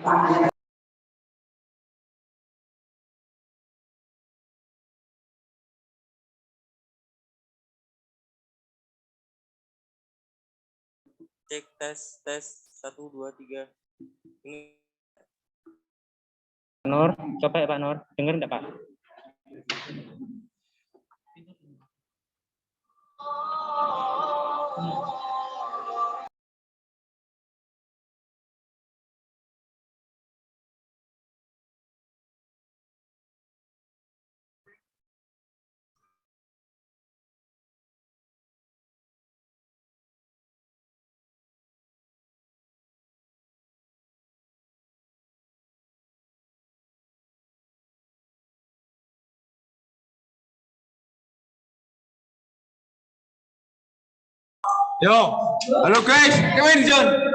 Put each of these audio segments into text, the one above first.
Cek tes 1 2 3. Ini Nur, coba ya Pak Nur, dengar enggak Pak? Yo, halo guys, Kevin John.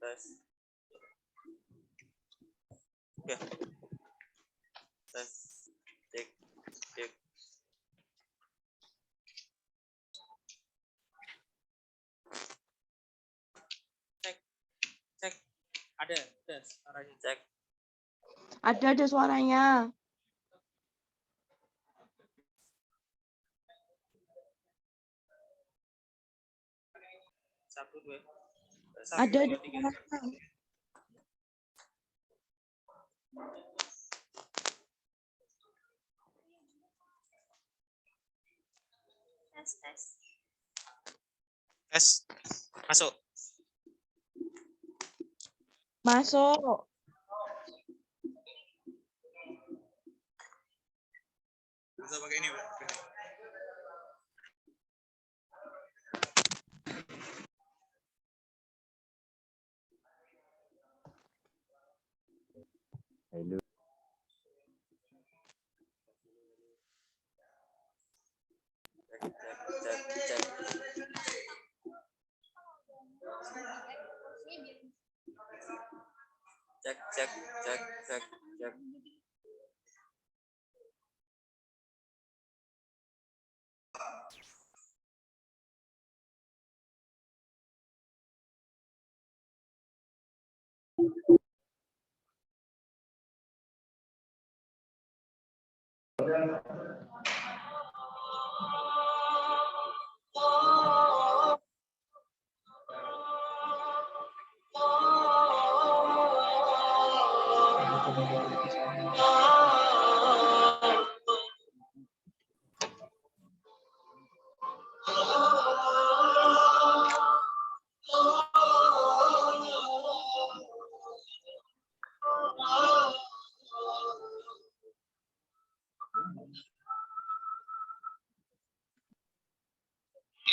tes. Ya. Tes. Cek. Cek. Cek. Cek. Ada suaranya. Cek. Ada suaranya. Satu dua. Ada Dua, tiga. suaranya. Tes. Tes. Masuk. Masuk. Bisa pakai ini, Pak. Halo. Cek.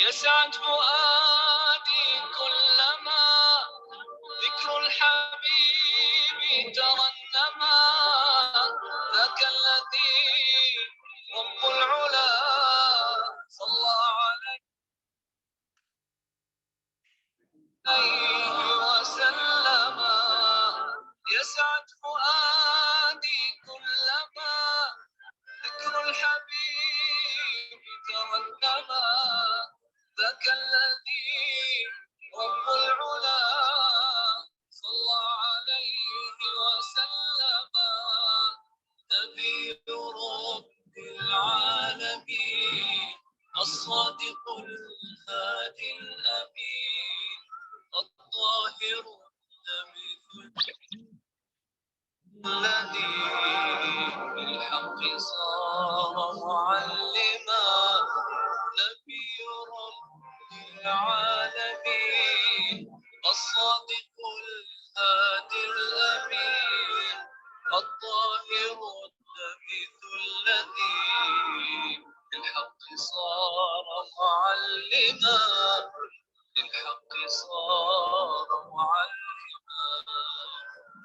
يسعد فؤادي كلما ذكر الحبيب ترنما ذاك الذي رب العلا صلى عليه وسلم يسعد فؤادي كلما ذكر الحبيب ترنما ذاك الذي رب العلا صلى عليه وسلم نبي رب العالمين الصادق الهادي الأمين الطاهر الذي بالحق صار معلما رب العالمين الصادق الهادي الأمين الطاهر الثابت الذي بالحق صار معلما للحق صار معلما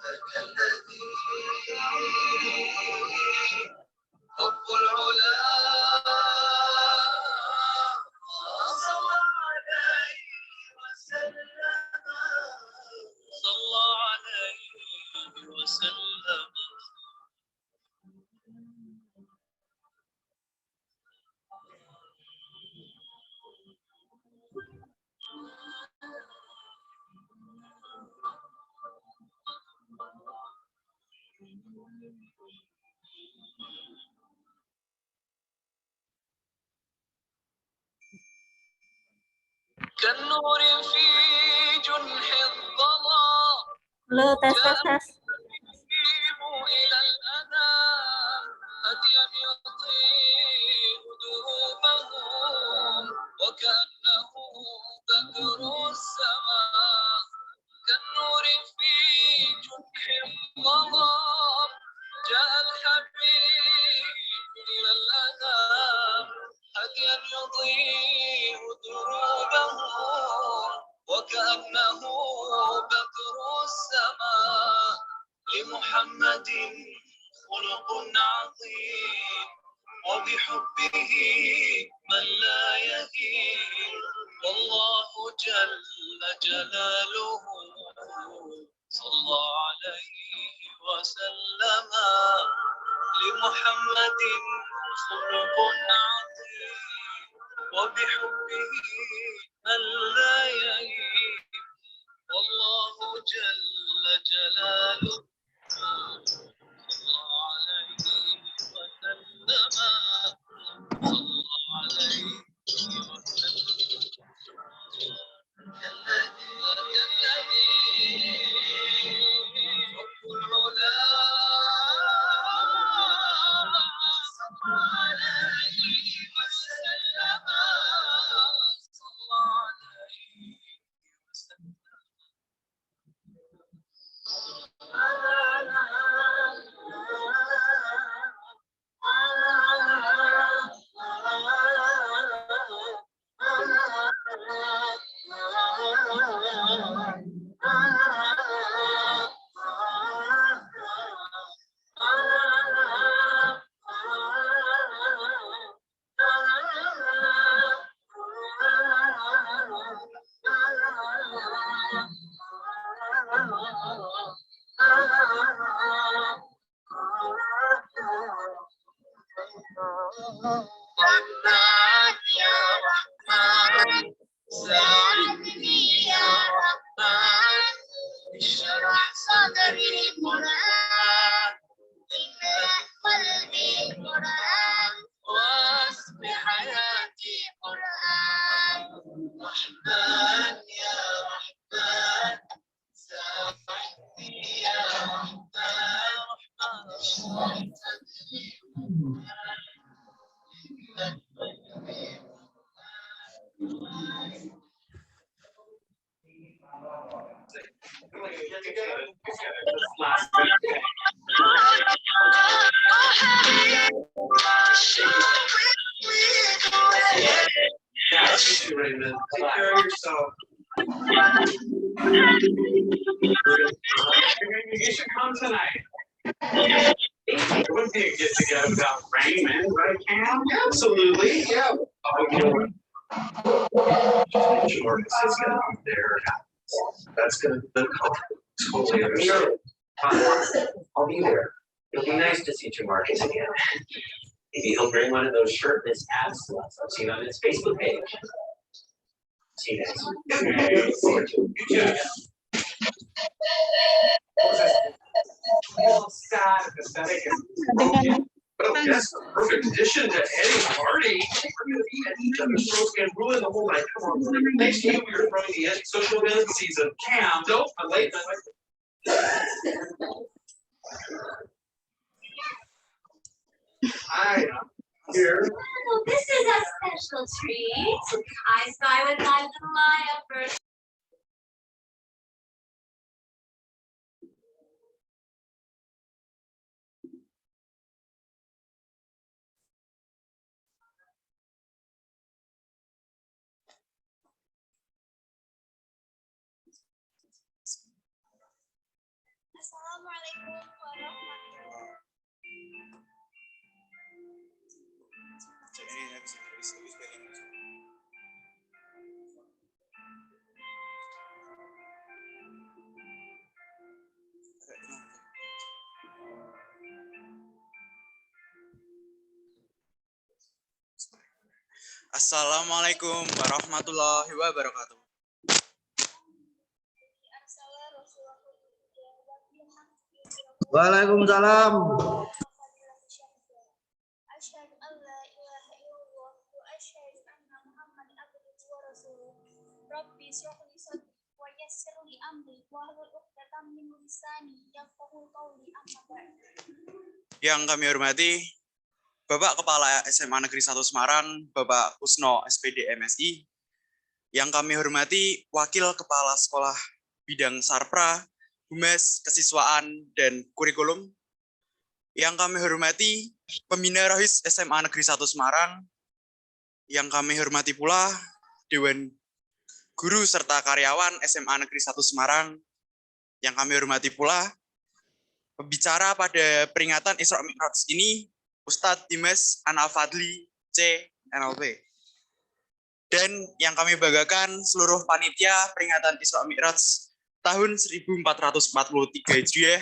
ذاك الذي رب العلا صلى عليه وسلم صلى عليه وسلم كالنور في جنح الظلام Halo, tes, tes, tes. يجيب إلى الأنام هديا يطيب دروبهم وكأنه بدر السماء كالنور في جنح الظلام جاء الحبيب إلى الأنام هديا يضيء دروبهم وكأنه بدر السماء لمحمد خلق عظيم وبحبه من لا يهين والله جل جلاله صلى عليه وسلم لمحمد خلق عظيم وبحبه من لا يهين والله جل جلاله صلى عليه وسلم صلى عليه وسلم الذي رب العلا صلى عليه وسلم صلى عليه وسلم رحمن يا رحمن ساعدني يا رحمن اشرح صدري قرآن املأ قلبي قرآن واسم حياتي قرآن رحمن يا رحمن ساعدني يا رحمن اشرح صدري Raymond, take care of yourself. You should come tonight. It wouldn't be a get together without Raymond, right, Cam? Absolutely, yeah. Just Jordan is gonna be there. That's gonna totally understand. I'll be there. It'll be nice to see Jamarcus again. Maybe he'll bring one of those shirtless abs sluts I've seen on his Facebook page. See you guys. You too. Sad, pathetic, but that's the perfect addition to Eddie's party. We're gonna be at each other's throats and ruin the whole night. Come on. Next to you, we were throwing the Eddie social event season. Cam, nope, I'm late. Here. Oh, this is a special treat. I spy with my little eye at first. Assalamualaikum warahmatullahi wabarakatuh. Assalamualaikum warahmatullahi wabarakatuh. Waalaikumsalam. Asyhadu an la ilaha illallah wa asyhadu anna Muhammadan abduhu wa rasuluh. Rabbi shrah li sadri wa yassir li amri wahlul 'uqdatam min lisani yafqahu qawli amma ba'd. Yang kami hormati Bapak Kepala SMA Negeri 1 Semarang, Bapak Kusno SPD MSI. Yang kami hormati Wakil Kepala Sekolah Bidang Sarpra, Humas Kesiswaan dan Kurikulum. Yang kami hormati Pembina Rohis SMA Negeri 1 Semarang. Yang kami hormati pula Dewan Guru serta karyawan SMA Negeri 1 Semarang. Yang kami hormati pula pembicara pada peringatan Isra Mi'raj ini, Ustadz Dimas Anafadli C. NLP. Dan yang kami banggakan seluruh panitia peringatan Isra Mi'raj tahun 1443 Hijriah,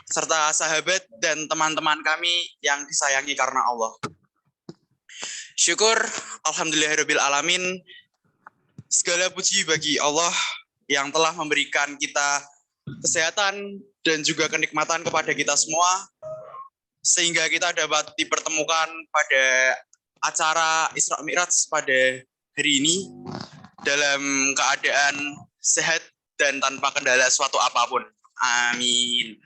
serta sahabat dan teman-teman kami yang disayangi karena Allah. Syukur, alhamdulillahirabbil alamin. Segala puji bagi Allah yang telah memberikan kita kesehatan dan juga kenikmatan kepada kita semua, sehingga kita dapat dipertemukan pada acara Isra Mi'raj pada hari ini dalam keadaan sehat dan tanpa kendala suatu apapun. Amin.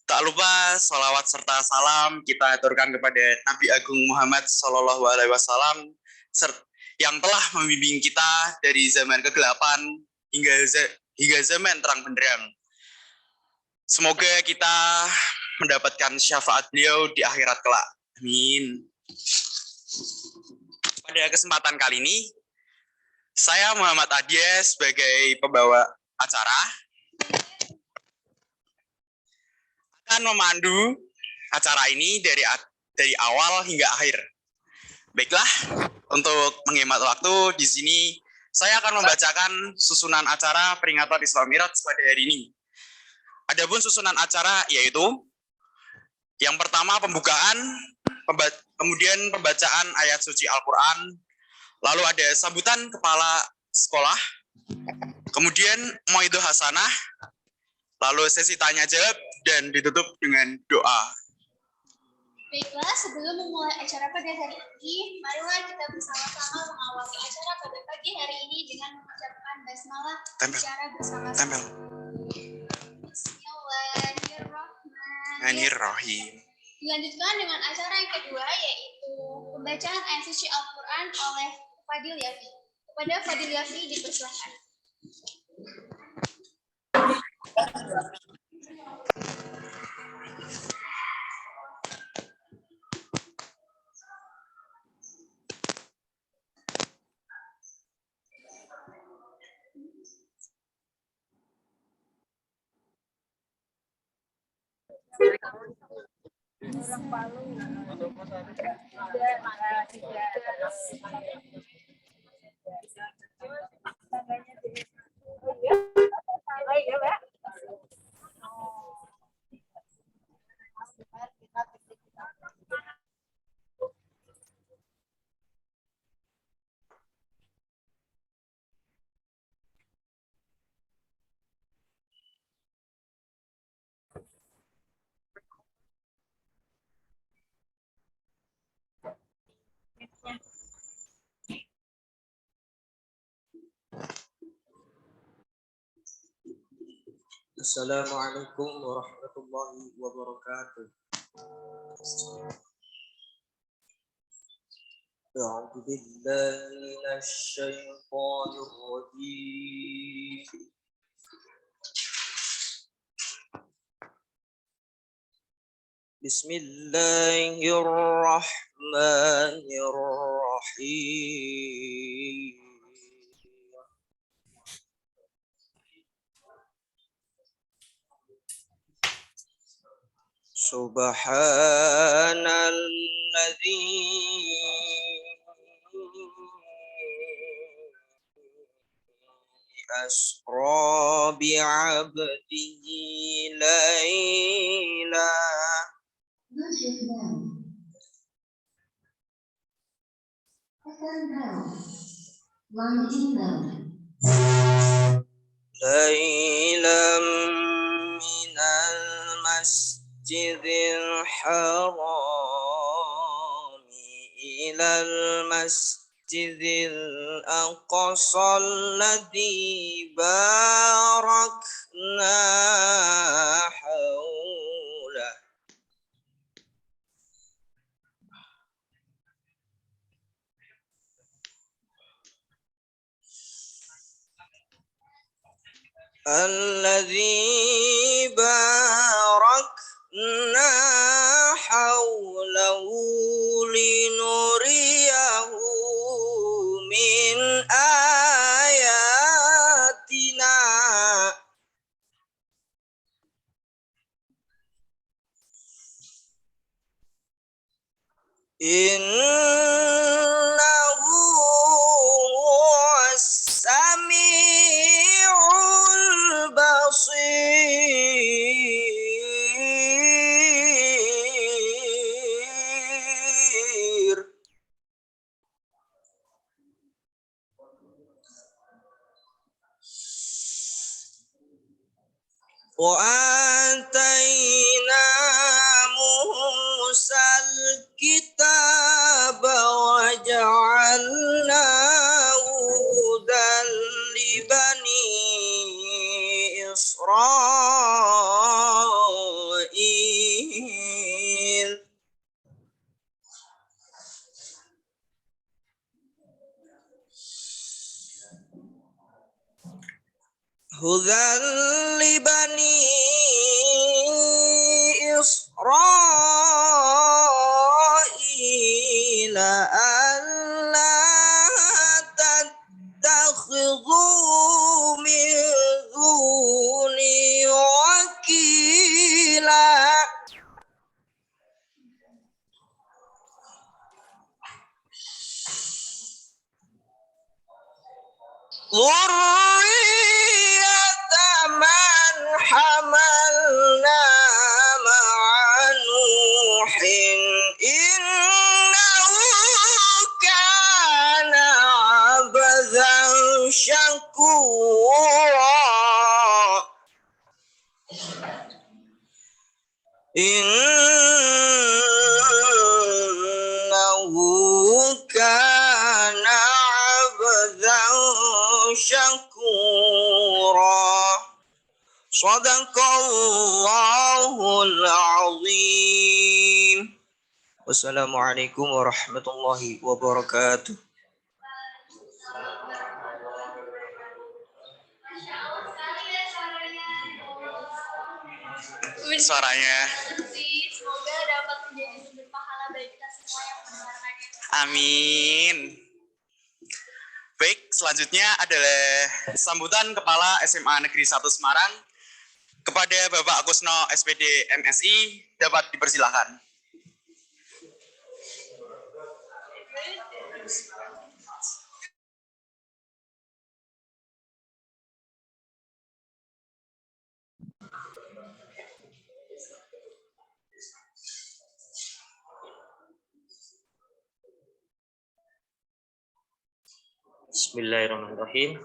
Tak lupa salawat serta salam kita aturkan kepada Nabi Agung Muhammad SAW yang telah membimbing kita dari zaman kegelapan hingga zaman terang benderang. Semoga kita mendapatkan syafaat beliau di akhirat kelak. Amin. Pada kesempatan kali ini, saya Muhammad Adia sebagai pembawa acara akan memandu acara ini dari awal hingga akhir. Baiklah, untuk menghemat waktu di sini saya akan membacakan susunan acara peringatan Isra Mi'raj pada hari ini. Adapun susunan acara yaitu yang pertama pembukaan, kemudian pembacaan ayat suci Al-Quran, lalu ada sambutan kepala sekolah, kemudian Mauidhah Hasanah, lalu sesi tanya jawab, dan ditutup dengan doa. Baiklah, sebelum memulai acara pada hari ini, marilah kita bersama-sama mengawali acara pada pagi hari ini dengan mengucapkan basmalah secara bersama-sama. Bismillahirrahmanirrahim. Dilanjutkan dengan acara yang kedua, yaitu pembacaan ayat suci Al-Quran oleh Fadil Yafi. Kepada Fadil Yafi dipersilakan. Assalamualaikum warahmatullahi wabarakatuh. أعوذ بالله من الشيطان الرجيم بسم الله الرحمن الرحيم سبحان الذي أسرى بعبده ليلا ليلا من المسجد الحرام إلى المسجد الأقصى الذي باركنا حوله الذي باركنا حوله لنريه من آياتنا إنه هو السميع البصير وآتينا موسى الكتاب وجعلناه هدى لبني إسرائيل هدى لبني إسرائيل ألا تتخذوا من دوني وكيلا ذرية من حملنا مع نوح إنه كان عبدا شكورا إنه كان عبدا شكورا صدق الله العظيم والسلام عليكم ورحمة الله وبركاته. Suaranya. Semoga dapat menjadi sumber pahala bagi kita semua yang mendengarkannya. Amin. Baik, selanjutnya adalah sambutan Kepala SMA Negeri 1 Semarang kepada Bapak Kusno SPD MSI, dapat dipersilakan. Bismillahirrahmanirrahim.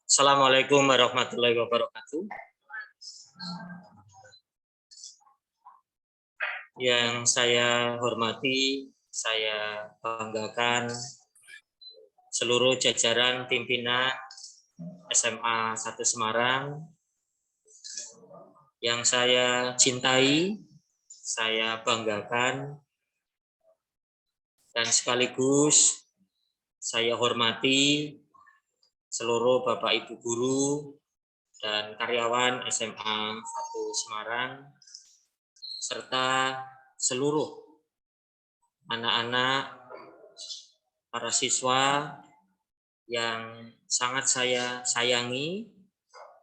Assalamualaikum warahmatullahi wabarakatuh. Yang saya hormati, saya banggakan seluruh jajaran pimpinan SMA 1 Semarang. Yang saya cintai, saya banggakan Dan sekaligus saya hormati seluruh Bapak Ibu guru dan karyawan SMA 1 Semarang serta seluruh anak-anak para siswa yang sangat saya sayangi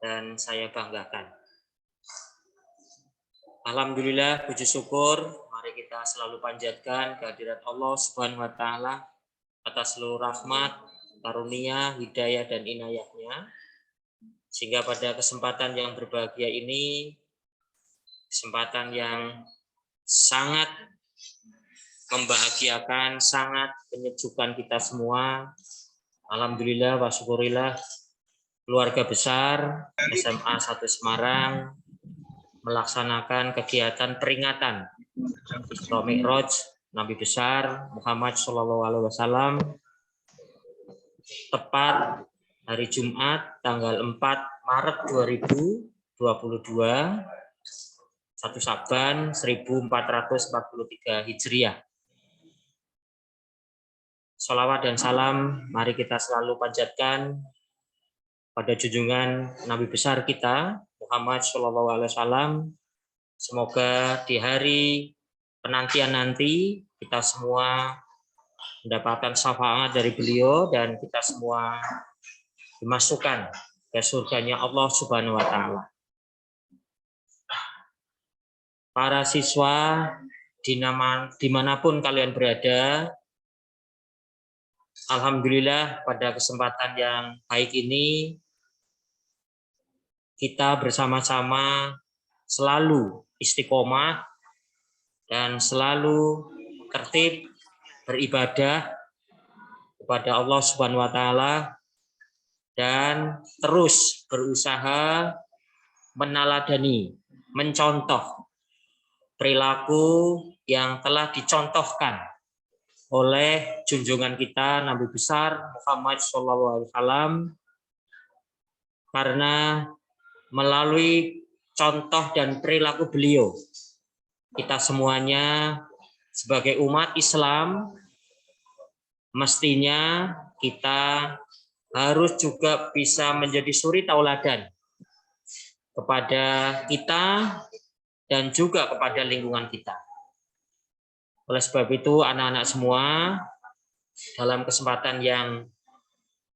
dan saya banggakan. Alhamdulillah, puji syukur, mari kita selalu panjatkan kehadirat Allah Subhanahu wa taala atas seluruh rahmat, karunia, hidayah dan inayahnya. Sehingga pada kesempatan yang berbahagia ini, kesempatan yang sangat membahagiakan, sangat menyejukkan kita semua. Alhamdulillah wa syukurillah, keluarga besar SMA 1 Semarang melaksanakan kegiatan peringatan Isra Mi'raj Nabi besar Muhammad SAW tepat hari Jumat tanggal 4 Maret 2022, 1 Saban 1443 Hijriah. Sholawat dan salam mari kita selalu panjatkan pada junjungan Nabi besar kita Muhammad SAW. Semoga di hari penantian nanti kita semua mendapatkan syafaat dari beliau dan kita semua dimasukkan ke surganya Allah Subhanahu wa taala. Para siswa dimanapun kalian berada, alhamdulillah pada kesempatan yang baik ini kita bersama-sama selalu istiqomah dan selalu tertib beribadah kepada Allah Subhanahu wa taala dan terus berusaha meneladani, mencontoh perilaku yang telah dicontohkan oleh junjungan kita Nabi besar Muhammad SAW, karena melalui contoh dan perilaku beliau kita semuanya sebagai umat Islam mestinya kita harus juga bisa menjadi suri tauladan kepada kita dan juga kepada lingkungan kita. Oleh sebab itu anak-anak semua, dalam kesempatan yang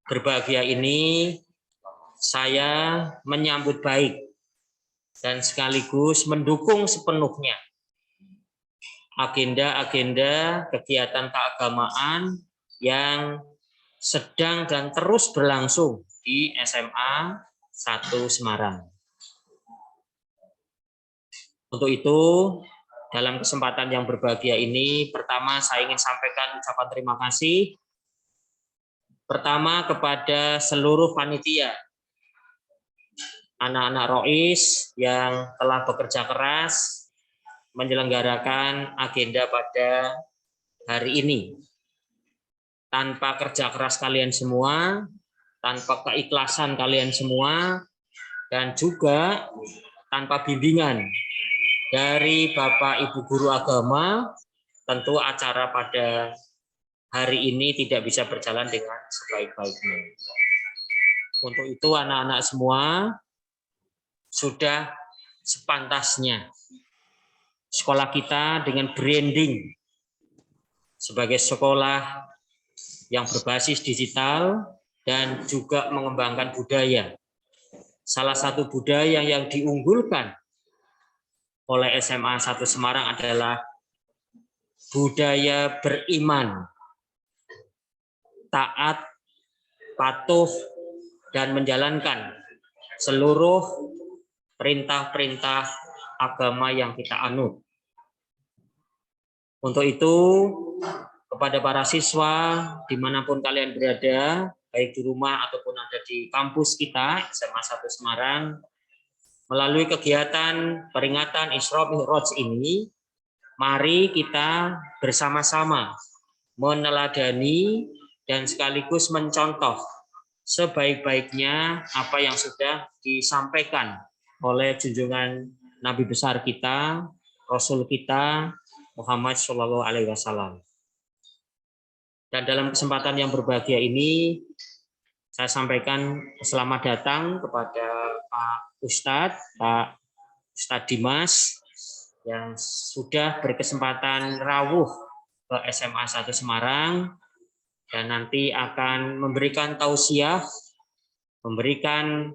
berbahagia ini saya menyambut baik dan sekaligus mendukung sepenuhnya agenda-agenda kegiatan keagamaan yang sedang dan terus berlangsung di SMA 1 Semarang. Untuk itu, dalam kesempatan yang berbahagia ini, pertama saya ingin sampaikan ucapan terima kasih. Pertama kepada seluruh panitia, anak-anak Rois yang telah bekerja keras menyelenggarakan agenda pada hari ini. Tanpa kerja keras kalian semua, tanpa keikhlasan kalian semua, dan juga tanpa bimbingan dari Bapak Ibu guru agama, tentu acara pada hari ini tidak bisa berjalan dengan sebaik-baiknya. Untuk itu anak-anak semua sudah sepantasnya sekolah kita dengan branding sebagai sekolah yang berbasis digital dan juga mengembangkan budaya. Salah satu budaya yang diunggulkan oleh SMA 1 Semarang adalah budaya beriman, taat, patuh, dan menjalankan seluruh perintah-perintah agama yang kita anut. Untuk itu, kepada para siswa dimanapun kalian berada, baik di rumah ataupun ada di kampus kita SMA 1 Semarang, melalui kegiatan peringatan Isra Mi'raj ini, mari kita bersama-sama meneladani dan sekaligus mencontoh sebaik-baiknya apa yang sudah disampaikan oleh junjungan Nabi besar kita, Rasul kita Muhammad SAW. Dan dalam kesempatan yang berbahagia ini, saya sampaikan selamat datang kepada Pak Ustadz Dimas yang sudah berkesempatan rawuh ke SMA 1 Semarang dan nanti akan memberikan tausiah, memberikan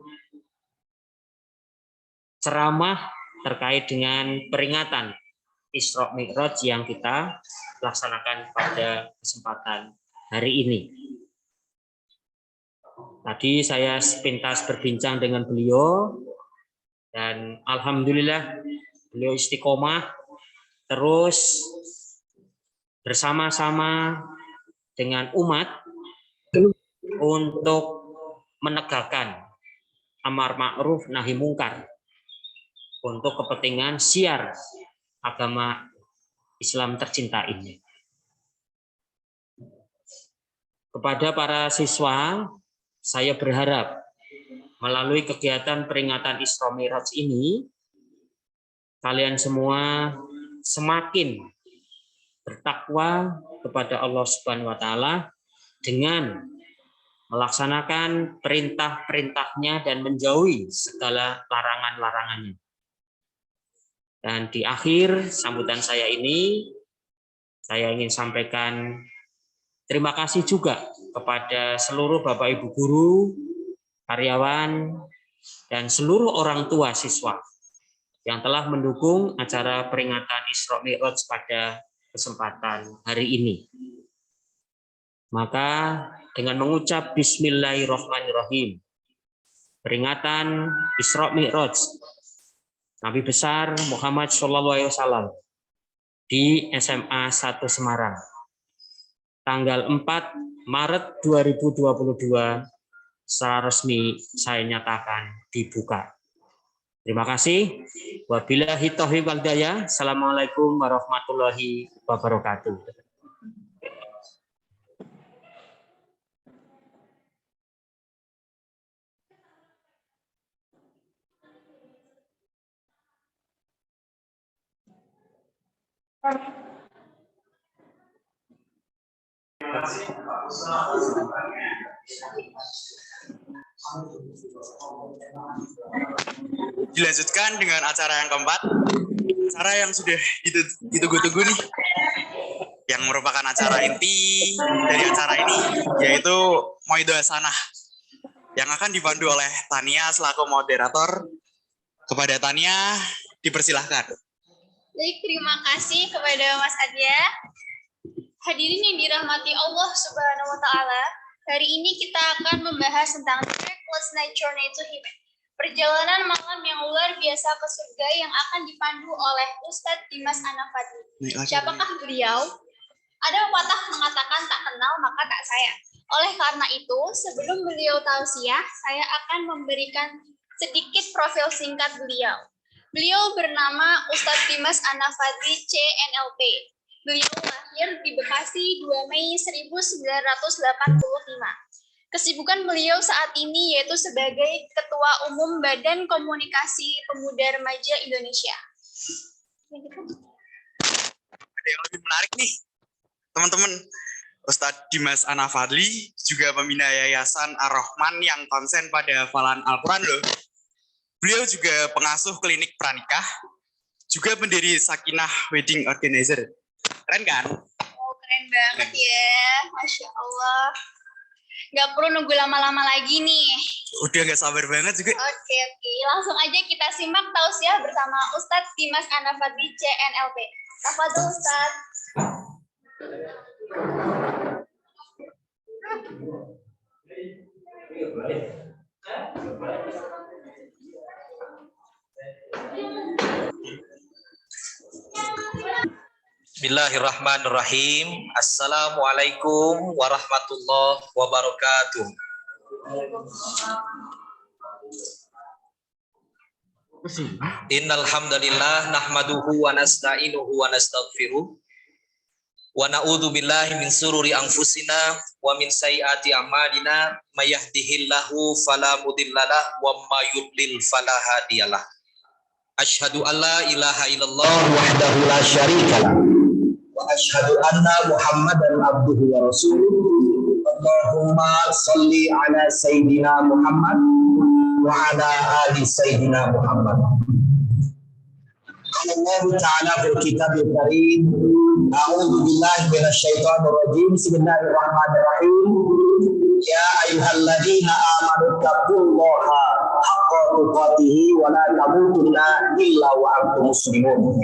ceramah terkait dengan peringatan Isra Mi'raj yang kita laksanakan pada kesempatan hari ini. Tadi saya sepintas berbincang dengan beliau dan alhamdulillah beliau istiqomah terus bersama-sama dengan umat untuk menegakkan amar ma'ruf nahi mungkar untuk kepentingan syiar agama Islam tercinta ini. Kepada para siswa, saya berharap melalui kegiatan peringatan Isra Mi'raj ini, kalian semua semakin bertakwa kepada Allah Subhanahu wa Ta'ala dengan melaksanakan perintah-perintahnya dan menjauhi segala larangan-larangannya. Dan di akhir sambutan saya ini, saya ingin sampaikan terima kasih juga kepada seluruh Bapak Ibu guru, karyawan, dan seluruh orang tua siswa yang telah mendukung acara peringatan Isra Mi'raj pada kesempatan hari ini. Maka dengan mengucap Bismillahirrahmanirrahim, peringatan Isra Mi'raj Nabi besar Muhammad SAW di SMA 1 Semarang, tanggal 4 Maret 2022, secara resmi saya nyatakan dibuka. Terima kasih. Wabillahi taufiq wal hidayah. Assalamualaikum warahmatullahi wabarakatuh. Dilanjutkan dengan acara yang keempat, acara yang sudah ditunggu-tunggu nih, yang merupakan acara inti dari acara ini, yaitu Maido Hasanah, yang akan dipandu oleh Tania selaku moderator. Kepada Tania, dipersilahkan. Baik, terima kasih kepada Mas Adya. Hadirin yang dirahmati Allah Subhanahu wa Ta'ala, hari ini kita akan membahas tentang Trackless Night Journey to Heaven, perjalanan malam yang luar biasa ke surga yang akan dipandu oleh Ustadz Dimas Anafadli. Siapakah beliau? Ada pepatah mengatakan tak kenal maka tak sayang. Oleh karena itu, sebelum beliau tausiah, saya akan memberikan sedikit profil singkat beliau. Beliau bernama Ustadz Dimas Anafadli CNLP. Beliau lahir di Bekasi 2 Mei 1985. Kesibukan beliau saat ini yaitu sebagai Ketua Umum Badan Komunikasi Pemuda Remaja Indonesia. Ada yang lebih menarik nih, teman-teman. Ustadz Dimas Anafadli juga pembina Yayasan Ar-Rahman yang konsen pada hafalan Al-Quran loh. Beliau juga pengasuh klinik pranikah, juga pendiri Sakinah Wedding Organizer. Keren kan? Oh, keren banget ya, Masya Allah. Nggak perlu nunggu lama-lama lagi nih. Udah nggak sabar banget juga. Oke, langsung aja kita simak tausiah bersama Ustadz Dimas Anafadli CNLP. Tafadhol Ustadz. Bismillahirrahmanirrahim. Assalamualaikum warahmatullahi wabarakatuh. Innal hamdalillah nahmaduhu wa nasta'inuhu wa nastaghfiruh wa na'udzu billahi min sururi anfusina wa min sayyiati a'malina may yahdihillahu fala mudhillalah wa may yudlil fala hadiyalah. Asyhadu an la ilaha illallah wahdahu la syarikalah wa wa asyhadu anna Muhammadan abduhu wa rasuluh. Allahumma shalli ala sayyidina Muhammad wa ala ali sayyidina Muhammad. Allah Ta'ala fil kitabil karim, a'udzu billahi minasyaitonir rajim, bismillahirrahmanirrahim. Ya ayyuhalladzina amanu taqullaha haqqa tuqatih wa la tamutunna illa wa antum muslimun.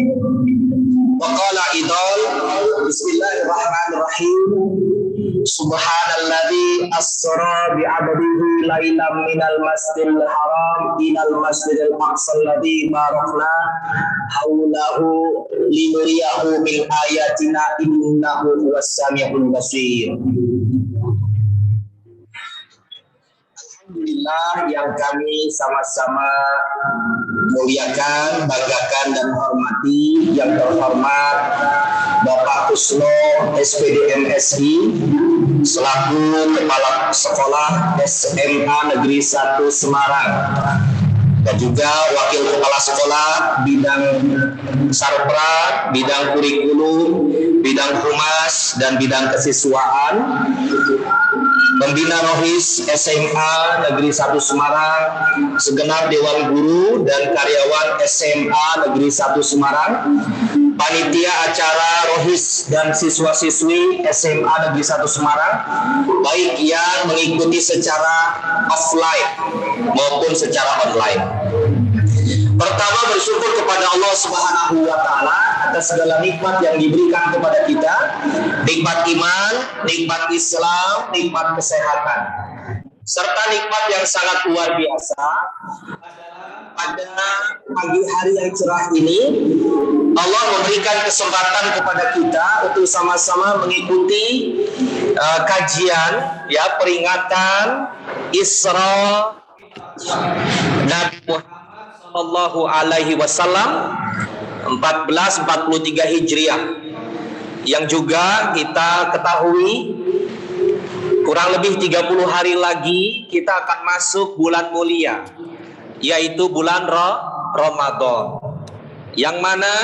Wa qala idol, bismillahirrahmanirrahim. Subhanalladzi asra bi 'abdihi lailan minal masjidil haram ilal masjidil aqsa alladzi barakna haulahu linuriyahu min ayatina innahu huwas samiul basir. Alhamdulillah yang kami sama-sama muliakan, banggakan dan hormati yang terhormat Bapak Kusno SPD MSI selaku Kepala Sekolah SMA Negeri 1 Semarang dan juga Wakil Kepala Sekolah bidang Sarpra, bidang kurikulum, bidang humas dan bidang kesiswaan, Pembina Rohis SMA Negeri 1 Semarang, segenap Dewan Guru dan karyawan SMA Negeri 1 Semarang, panitia acara Rohis dan siswa-siswi SMA Negeri 1 Semarang, baik yang mengikuti secara offline maupun secara online. Pertama, bersyukur kepada Allah Subhanahu wa Ta'ala atas segala nikmat yang diberikan kepada kita, nikmat iman, nikmat Islam, nikmat kesehatan, serta nikmat yang sangat luar biasa pada pagi hari yang cerah ini. Allah memberikan kesempatan kepada kita untuk sama-sama mengikuti kajian ya peringatan Isra Nabi Muhammad Sallallahu Alaihi Wasallam 1443 Hijriah, yang juga kita ketahui kurang lebih 30 hari lagi kita akan masuk bulan mulia, yaitu bulan Ramadan, yang mana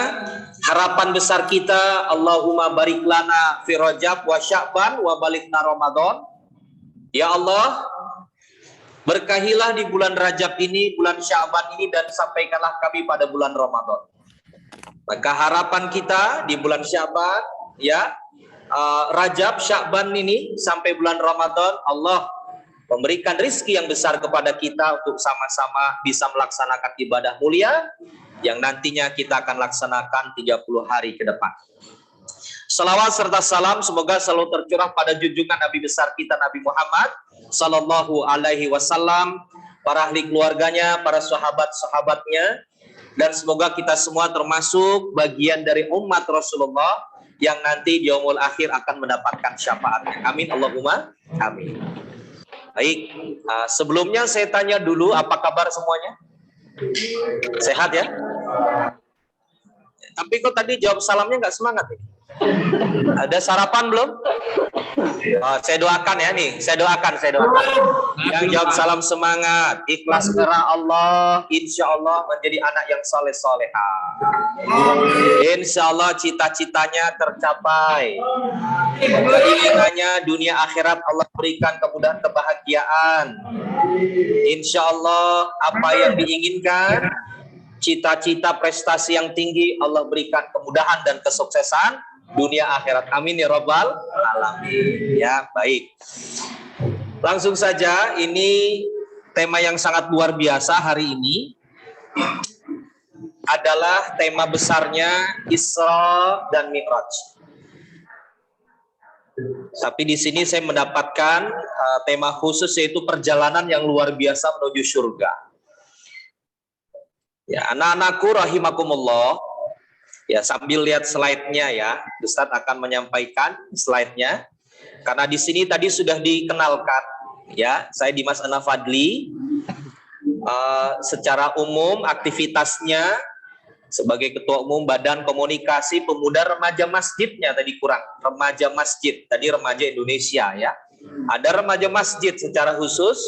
harapan besar kita Allahumma barik lana fi Rajab wa Sya'ban wa balikna Ramadan. Ya Allah, berkahilah di bulan Rajab ini, bulan Sya'ban ini, dan sampaikanlah kami pada bulan Ramadan. Maka harapan kita di bulan Sya'ban, ya, Rajab, Sya'ban ini sampai bulan Ramadan, Allah memberikan rizki yang besar kepada kita untuk sama-sama bisa melaksanakan ibadah mulia yang nantinya kita akan laksanakan 30 hari ke depan. Salawat serta salam semoga selalu tercurah pada junjungan Nabi besar kita Nabi Muhammad Sallallahu Alaihi Wasallam, para ahli keluarganya, para sahabat-sahabatnya, dan semoga kita semua termasuk bagian dari umat Rasulullah yang nanti di yaumul akhir akan mendapatkan syafaatnya. Amin Allahumma amin. Baik, sebelumnya saya tanya dulu, apa kabar semuanya? Sehat ya? Tapi kok tadi jawab salamnya nggak semangat nih? Ada sarapan belum? Saya doakan ya nih, saya doakan. Yang jawab salam semangat, ikhlas karena Allah, insya Allah menjadi anak yang soleh-soleha. Insya Allah cita-citanya tercapai. Keinginannya dunia akhirat Allah berikan kemudahan kebahagiaan. Insya Allah apa yang diinginkan, cita-cita prestasi yang tinggi Allah berikan kemudahan dan kesuksesan dunia akhirat. Amin ya Rabbal Alamin. Ya, baik. Langsung saja, ini tema yang sangat luar biasa hari ini adalah tema besarnya Isra dan Mi'raj. Tapi di sini saya mendapatkan tema khusus, yaitu perjalanan yang luar biasa menuju surga. Ya, anak-anakku rahimakumullah. Ya, sambil lihat slide-nya ya, Ustadz akan menyampaikan slide-nya. Karena di sini tadi sudah dikenalkan, ya, saya Dimas Ana Fadli. Secara umum aktivitasnya sebagai Ketua Umum Badan Komunikasi Pemuda Remaja Masjidnya tadi kurang, remaja masjid, tadi remaja Indonesia ya. Ada remaja masjid secara khusus,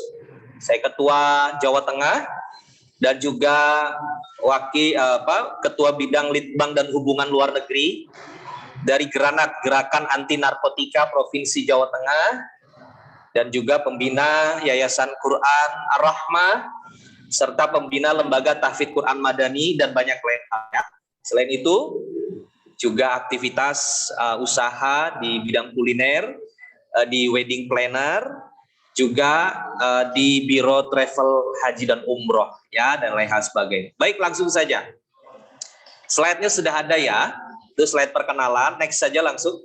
saya Ketua Jawa Tengah, dan juga Ketua Bidang Litbang dan Hubungan Luar Negeri, dari Gerakan Anti Narkotika Provinsi Jawa Tengah, dan juga pembina Yayasan Quran Ar-Rahmah, serta pembina Lembaga Tahfidz Quran Madani, dan banyak lainnya. Selain itu, juga aktivitas usaha di bidang kuliner, di wedding planner, juga di Biro Travel Haji dan Umroh, ya, dan lain hal sebagainya. Baik, langsung saja. Slide-nya sudah ada ya, itu slide perkenalan. Next saja langsung.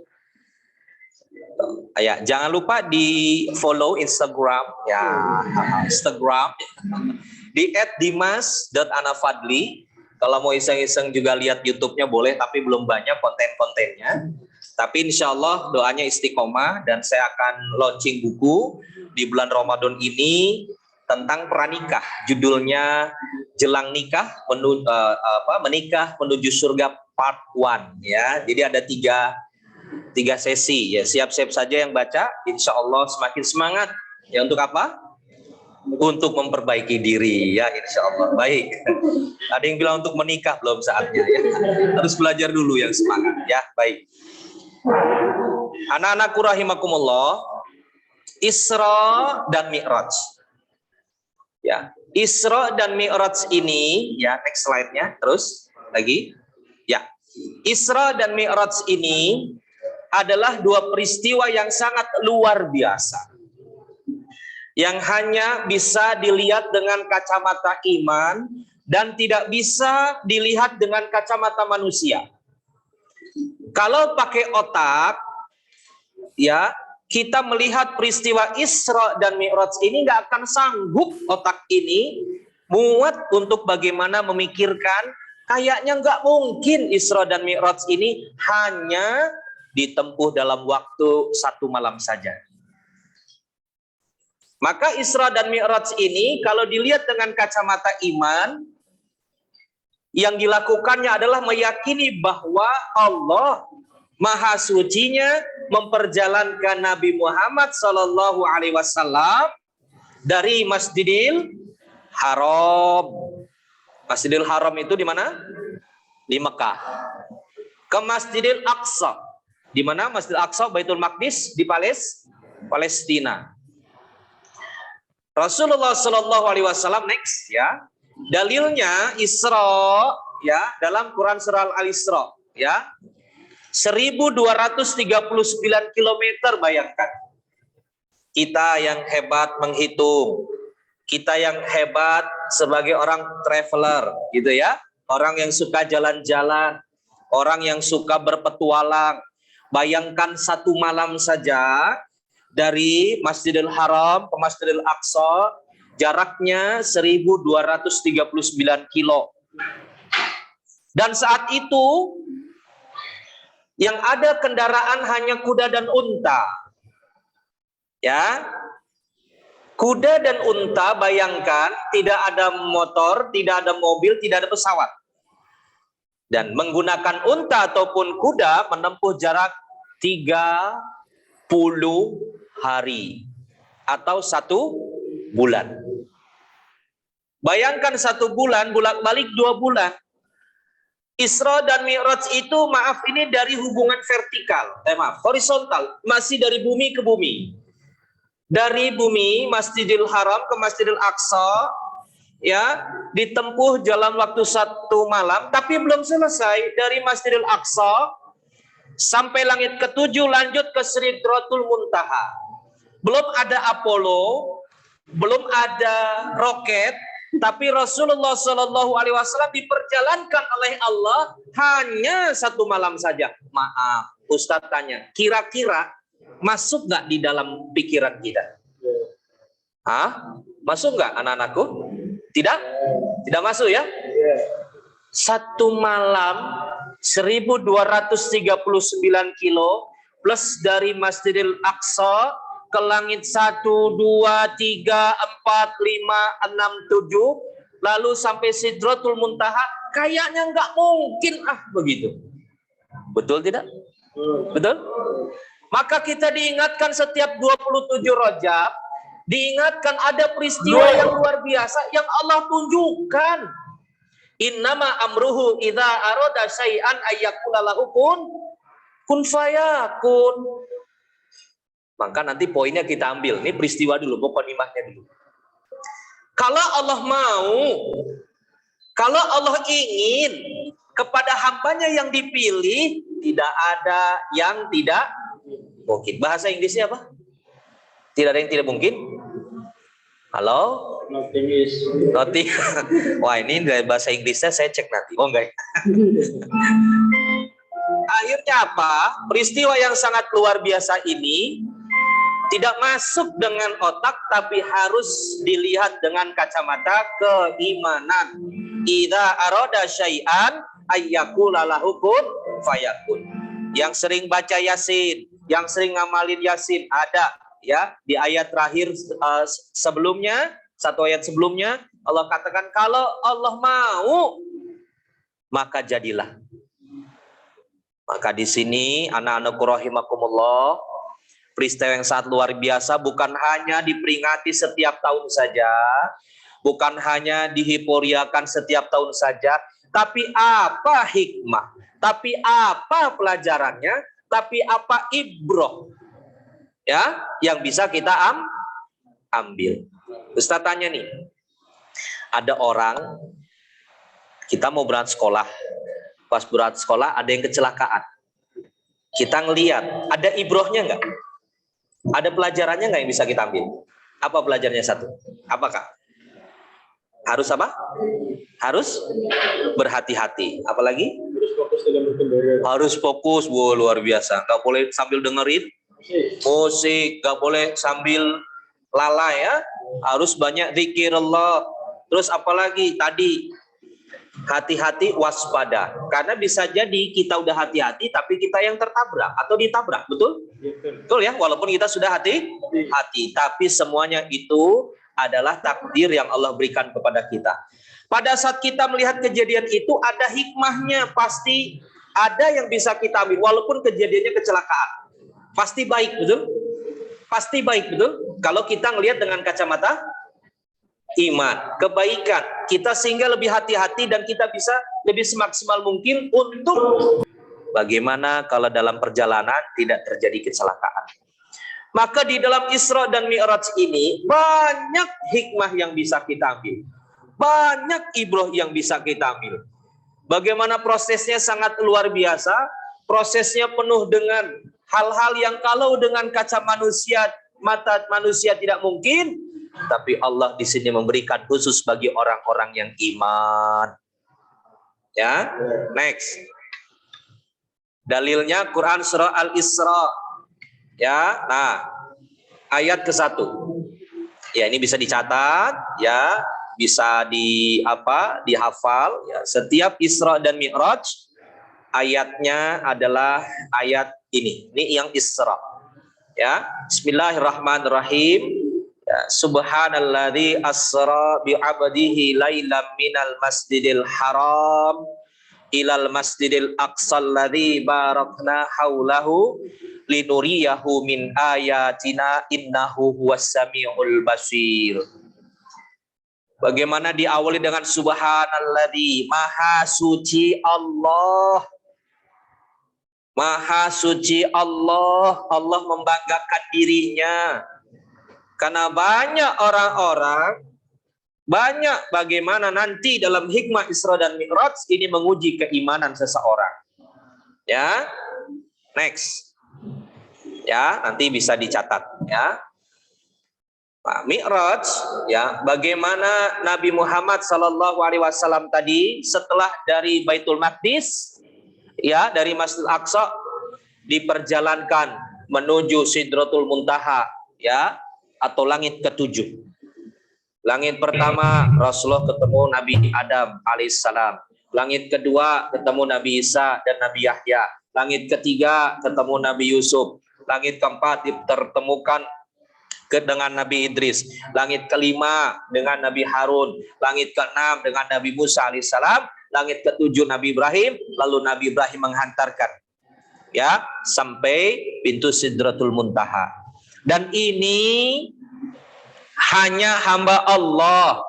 Ya, jangan lupa di follow Instagram, ya, Instagram di @dimas.anafadli. Kalau mau iseng-iseng juga lihat YouTube-nya boleh, tapi belum banyak konten-kontennya. Tapi insya Allah doanya istiqomah, dan saya akan launching buku di bulan Ramadan ini tentang pranikah. Judulnya Jelang Nikah, Menikah Menuju Surga Part 1. Ya, jadi ada tiga sesi. Ya, siap-siap saja yang baca. Insya Allah semakin semangat. Ya, untuk apa? Untuk memperbaiki diri, ya, insya Allah. Baik. Ada yang bilang untuk menikah, belum saatnya, ya. Harus belajar dulu yang semangat, ya. Baik. Anak-anakku rahimakumullah, Isra dan Mi'raj. Ya, Isra dan Mi'raj ini, ya, next slide-nya, terus lagi. Ya, Isra dan Mi'raj ini adalah dua peristiwa yang sangat luar biasa, yang hanya bisa dilihat dengan kacamata iman dan tidak bisa dilihat dengan kacamata manusia. Kalau pakai otak, ya, kita melihat peristiwa Isra dan Mi'raj ini nggak akan sanggup otak ini muat untuk bagaimana memikirkan, kayaknya nggak mungkin Isra dan Mi'raj ini hanya ditempuh dalam waktu 1 malam saja. Maka Isra dan Mi'raj ini kalau dilihat dengan kacamata iman, yang dilakukannya adalah meyakini bahwa Allah Maha Sucinya memperjalankan Nabi Muhammad Sallallahu Alaihi Wasallam dari Masjidil Haram. Masjidil Haram itu di mana? Di Mekah. Ke Masjidil Aqsa. Di mana Masjidil Aqsa, Baitul Maqdis di Palestina. Rasulullah Sallallahu Alaihi Wasallam next, ya. Dalilnya Isra, ya, dalam Quran surah Al-Isra, ya. 1239 km, bayangkan. Kita yang hebat menghitung, kita yang hebat sebagai orang traveler, gitu ya. Orang yang suka jalan-jalan, orang yang suka berpetualang. Bayangkan 1 malam saja dari Masjidil Haram ke Masjidil Aqsa, jaraknya 1239 kilo. Dan saat itu yang ada kendaraan hanya kuda dan unta. Ya. Kuda dan unta, bayangkan, tidak ada motor, tidak ada mobil, tidak ada pesawat. Dan menggunakan unta ataupun kuda menempuh jarak 30 hari atau 1 bulan. Bayangkan 1 bulan, bolak-balik 2 bulan. Isra dan Mi'raj itu, maaf, ini dari hubungan vertikal, horizontal, masih dari bumi ke bumi. Dari bumi Masjidil Haram ke Masjidil Aqsa, ya, ditempuh jalan waktu 1 malam, tapi belum selesai. Dari Masjidil Aqsa sampai langit ke-7, lanjut ke Sidratul Muntaha. Belum ada Apollo, belum ada roket, tapi Rasulullah Shallallahu Alaihi Wasallam diperjalankan oleh Allah hanya 1 malam saja. Maaf, Ustadz tanya, kira-kira masuk nggak di dalam pikiran kita? Hah? Masuk nggak, anak-anakku? Tidak? Tidak masuk, ya? 1 malam 1239 kilo plus dari Masjidil Aqsa ke langit 1, 2, 3, 4, 5, 6, 7, lalu sampai Sidratul Muntaha, kayaknya nggak mungkin begitu. Betul tidak? Betul? Maka kita diingatkan setiap 27 Rajab, diingatkan ada peristiwa yang luar biasa yang Allah tunjukkan. Innama amruhu idza arada syai'an ayyakula lahu kun kun fayakun. Maka nanti poinnya kita ambil. Ini peristiwa dulu, muqaddimahnya dulu. Kalau Allah mau, kalau Allah ingin kepada hambanya yang dipilih, tidak ada yang tidak mungkin. Bahasa Inggrisnya apa? Tidak ada yang tidak mungkin. Halo? Nothing. Wah, ini dari bahasa Inggrisnya saya cek nanti. Oh enggak. Akhirnya apa? Peristiwa yang sangat luar biasa ini tidak masuk dengan otak, tapi harus dilihat dengan kacamata keimanan. Idza arada syai'an ayyakula lahu kun fayakun. Yang sering baca Yasin, yang sering ngamalin Yasin ada ya di ayat terakhir sebelumnya, satu ayat sebelumnya Allah katakan kalau Allah mau maka jadilah. Maka di sini anak-anakku rahimakumullah, peristiwa yang sangat luar biasa bukan hanya diperingati setiap tahun saja, bukan hanya dihiporiakan setiap tahun saja, tapi apa hikmah, tapi apa pelajarannya, tapi apa ibroh ya yang bisa kita ambil. Ustaz tanya nih, ada orang kita mau berangkat sekolah, pas berangkat sekolah ada yang kecelakaan, kita ngelihat ada ibrohnya nggak? Ada pelajarannya nggak yang bisa kita ambil? Apa pelajarannya satu? Apakah? Harus apa? Harus berhati-hati. Apalagi? Harus fokus. Wow, luar biasa. Nggak boleh sambil dengerin musik, nggak boleh sambil lalai ya. Harus banyak zikir Allah. Terus apalagi tadi? Hati-hati, waspada. Karena bisa jadi kita udah hati-hati tapi kita yang tertabrak atau ditabrak, betul? Betul ya, walaupun kita sudah hati-hati, tapi semuanya itu adalah takdir yang Allah berikan kepada kita. Pada saat kita melihat kejadian itu ada hikmahnya, pasti ada yang bisa kita ambil walaupun kejadiannya kecelakaan. Pasti baik, betul? Pasti baik, betul? Kalau kita melihat dengan kacamata iman, kebaikan, kita sehingga lebih hati-hati dan kita bisa lebih semaksimal mungkin untuk bagaimana kalau dalam perjalanan tidak terjadi kecelakaan. Maka di dalam Isra dan Mi'raj ini banyak hikmah yang bisa kita ambil, banyak ibroh yang bisa kita ambil. Bagaimana prosesnya sangat luar biasa, prosesnya penuh dengan hal-hal yang kalau dengan kaca manusia, mata manusia tidak mungkin. Tapi Allah di sini memberikan khusus bagi orang-orang yang iman. Ya, next. Dalilnya Quran surah Al-Isra. Ya, nah ayat ke-1. Ya, ini bisa dicatat, ya, bisa dihafal. Ya. Setiap Isra dan Mi'raj ayatnya adalah ayat ini. Ini yang Isra. Ya, Bismillahirrahmanirrahim. Ya, Subhanalladzi asra bi 'abdihi lailam minal masjidil haram ilal masjidil aqsal ladzi barakna haulahu linuriyahu min ayatina innahu huwas samiul basir. Bagaimana diawali dengan subhanalladzi, maha suci Allah. Maha suci Allah, Allah membanggakan dirinya. Karena banyak orang-orang, banyak bagaimana nanti dalam hikmah Isra dan Mi'raj ini menguji keimanan seseorang. Ya, next. Ya, nanti bisa dicatat. Ya, Pak Mi'raj. Ya, bagaimana Nabi Muhammad SAW tadi setelah dari Baitul Maqdis, ya, dari Masjidil Aqsa diperjalankan menuju Sidratul Muntaha, ya, atau langit ke-7. Langit pertama Rasulullah ketemu Nabi Adam alaihissalam. Langit kedua ketemu Nabi Isa dan Nabi Yahya. Langit ketiga ketemu Nabi Yusuf. Langit keempat ditemukan dengan Nabi Idris. Langit kelima dengan Nabi Harun. Langit keenam dengan Nabi Musa alaihissalam. Langit ketujuh Nabi Ibrahim. Lalu Nabi Ibrahim menghantarkan, ya, sampai pintu Sidratul Muntaha. Dan ini hanya hamba Allah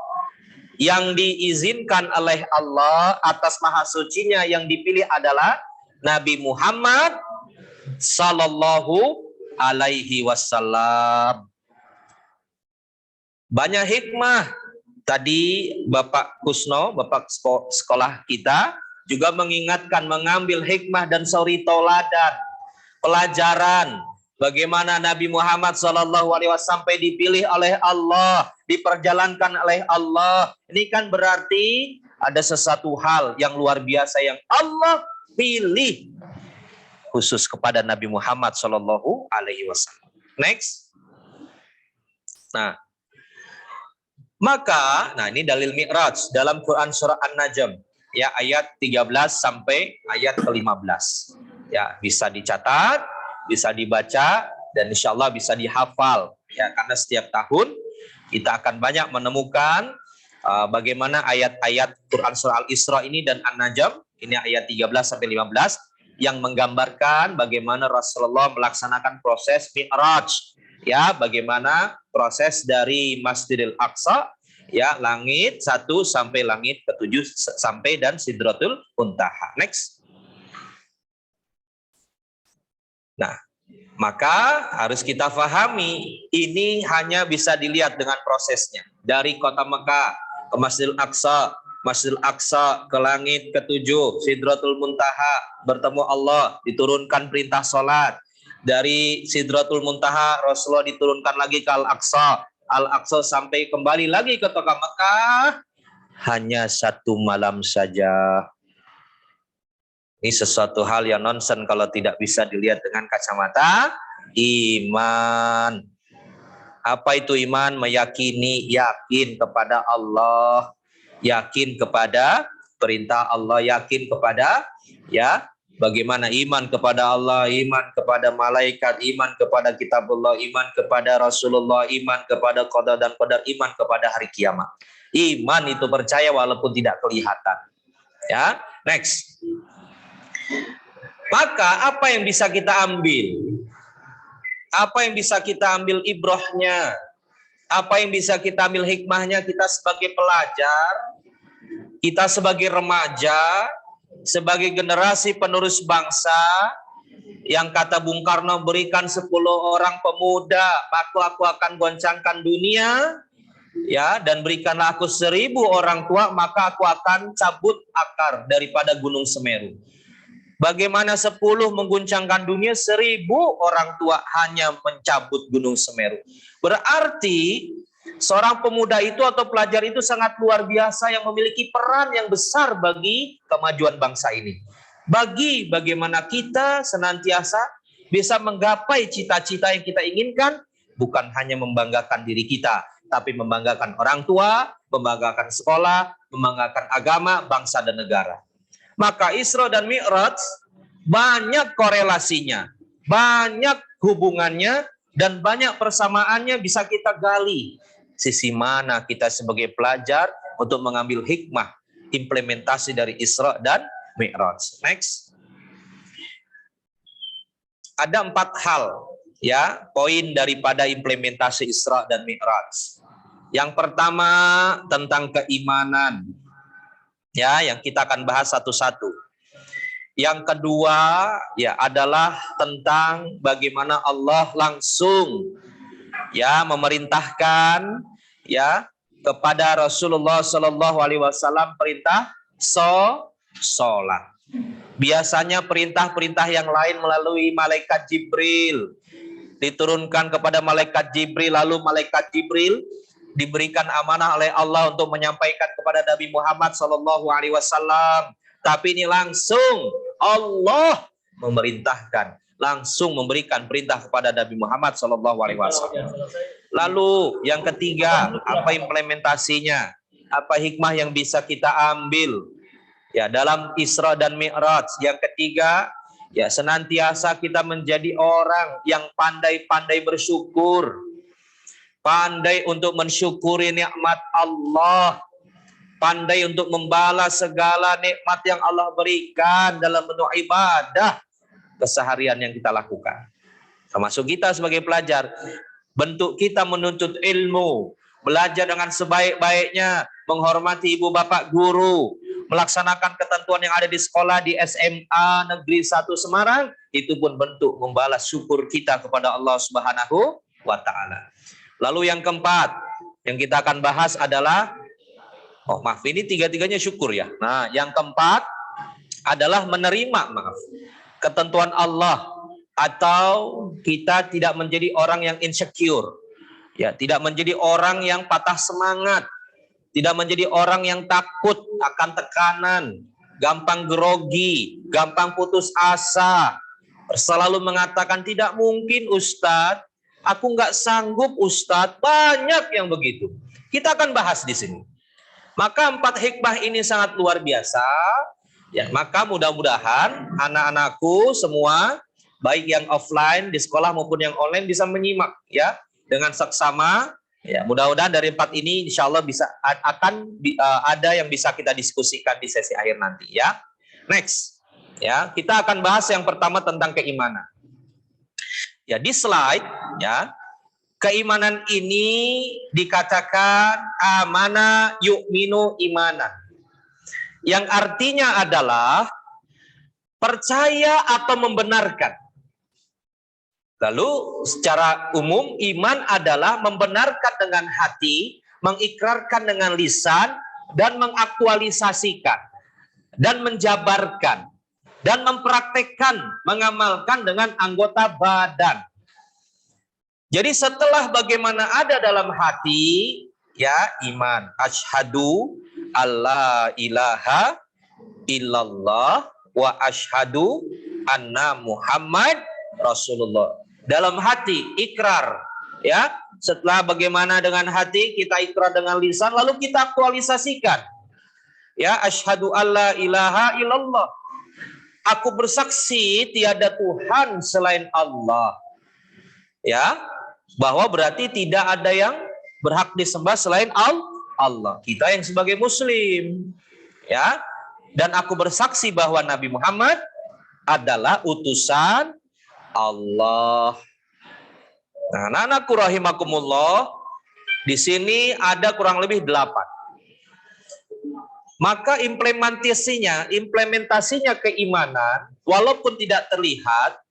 yang diizinkan oleh Allah atas maha sucinya, yang dipilih adalah Nabi Muhammad sallallahu alaihi wasallam. Banyak hikmah. Tadi Bapak Kusno, Bapak sekolah kita juga mengingatkan mengambil hikmah dan suri tauladan, pelajaran bagaimana Nabi Muhammad SAW sampai dipilih oleh Allah, diperjalankan oleh Allah. Ini kan berarti ada sesuatu hal yang luar biasa yang Allah pilih khusus kepada Nabi Muhammad SAW. Next. Nah, maka, ini dalil Mi'raj dalam Quran surah An-Najm, ya ayat 13 sampai ayat ke-15. Ya, bisa dicatat, bisa dibaca, dan insya Allah bisa dihafal. Ya, karena setiap tahun kita akan banyak menemukan bagaimana ayat-ayat Quran surah Al-Isra ini dan An-Najm, ini ayat 13 sampai 15, yang menggambarkan bagaimana Rasulullah melaksanakan proses Mi'raj. Ya, bagaimana proses dari Masjidil Aqsa, ya, langit 1 sampai langit ke-7 sampai dan Sidratul Muntaha. Next. Nah, maka harus kita pahami ini hanya bisa dilihat dengan prosesnya. Dari kota Mekah ke Masjidil Aqsa, Masjidil Aqsa ke langit ke-7, Sidratul Muntaha, bertemu Allah, diturunkan perintah sholat. Dari Sidratul Muntaha Rasulullah diturunkan lagi ke Al-Aqsa, Al-Aqsa sampai kembali lagi ke kota Mekah hanya 1 malam saja. Ini sesuatu hal yang nonsen kalau tidak bisa dilihat dengan kacamata iman. Apa itu iman? Meyakini, yakin kepada Allah, yakin kepada perintah Allah, yakin kepada bagaimana iman kepada Allah, iman kepada malaikat, iman kepada kitabullah, iman kepada Rasulullah, iman kepada qada dan qadar, iman kepada hari kiamat. Iman itu percaya walaupun tidak kelihatan. Ya, next. Maka apa yang bisa kita ambil? Apa yang bisa kita ambil ibrahnya? Apa yang bisa kita ambil hikmahnya kita sebagai pelajar, kita sebagai remaja, sebagai generasi penerus bangsa, yang kata Bung Karno, berikan 10 orang pemuda, aku akan goncangkan dunia, ya, dan berikanlah aku 1000 orang tua, maka aku akan cabut akar daripada Gunung Semeru. Bagaimana 10 mengguncangkan dunia, 1000 orang tua hanya mencabut Gunung Semeru. Berarti seorang pemuda itu atau pelajar itu sangat luar biasa yang memiliki peran yang besar bagi kemajuan bangsa ini. Bagaimana kita senantiasa bisa menggapai cita-cita yang kita inginkan, bukan hanya membanggakan diri kita, tapi membanggakan orang tua, membanggakan sekolah, membanggakan agama, bangsa dan negara. Maka Isra dan Mi'raj banyak korelasinya, banyak hubungannya, dan banyak persamaannya bisa kita gali. Sisi mana kita sebagai pelajar untuk mengambil hikmah implementasi dari Isra dan Mi'raj. Next. Ada 4 hal, ya, poin daripada implementasi Isra dan Mi'raj. Yang pertama tentang keimanan, ya, yang kita akan bahas satu-satu. Yang kedua, ya, adalah tentang bagaimana Allah langsung, ya, memerintahkan, ya, kepada Rasulullah SAW perintah sholat. Biasanya perintah-perintah yang lain melalui malaikat Jibril, diturunkan kepada malaikat Jibril, lalu malaikat Jibril diberikan amanah oleh Allah untuk menyampaikan kepada Nabi Muhammad SAW. Tapi ini langsung Allah memerintahkan, langsung memberikan perintah kepada Nabi Muhammad SAW. Lalu yang ketiga, apa implementasinya? Apa hikmah yang bisa kita ambil, ya, dalam Isra dan Mi'raj? Yang ketiga, ya, senantiasa kita menjadi orang yang pandai-pandai bersyukur, pandai untuk mensyukuri nikmat Allah, pandai untuk membalas segala nikmat yang Allah berikan dalam bentuk ibadah keseharian yang kita lakukan. Termasuk kita sebagai pelajar, bentuk kita menuntut ilmu, belajar dengan sebaik-baiknya, menghormati ibu bapak guru, melaksanakan ketentuan yang ada di sekolah di SMA Negeri 1 Semarang, itu pun bentuk membalas syukur kita kepada Allah Subhanahu wa taala. Lalu yang keempat yang kita akan bahas adalah, oh maaf, ini tiga-tiganya syukur ya. Nah, yang keempat adalah menerima, maaf, ketentuan Allah, atau kita tidak menjadi orang yang insecure. Ya, tidak menjadi orang yang patah semangat, tidak menjadi orang yang takut akan tekanan, gampang grogi, gampang putus asa, selalu mengatakan tidak mungkin Ustadz, aku nggak sanggup Ustadz, banyak yang begitu. Kita akan bahas di sini. Maka 4 hikmah ini sangat luar biasa. Ya, maka mudah-mudahan anak-anakku semua, baik yang offline di sekolah maupun yang online, bisa menyimak ya dengan seksama. Ya, mudah-mudahan dari 4 ini insya Allah ada yang bisa kita diskusikan di sesi akhir nanti ya. Next, ya kita akan bahas yang pertama tentang keimanan. Ya, di slide ya, keimanan ini dikatakan amana yu'minu imana, yang artinya adalah percaya atau membenarkan. Lalu secara umum iman adalah membenarkan dengan hati, mengikrarkan dengan lisan, dan mengaktualisasikan, dan menjabarkan, dan mempraktekkan, mengamalkan dengan anggota badan. Jadi setelah bagaimana ada dalam hati, ya iman, asyhadu alla ilaha illallah wa asyhadu anna Muhammad Rasulullah. Dalam hati ikrar, ya. Setelah bagaimana dengan hati kita ikrar dengan lisan, lalu kita aktualisasikan. Ya, asyhadu alla ilaha illallah. Aku bersaksi tiada Tuhan selain Allah. Ya, bahwa berarti tidak ada yang berhak disembah selain Allah. Kita yang sebagai muslim, ya. Dan aku bersaksi bahwa Nabi Muhammad adalah utusan Allah. Nah, anak-anakku rahimakumullah, di sini ada kurang lebih 8. Maka implementasinya keimanan, walaupun tidak terlihat,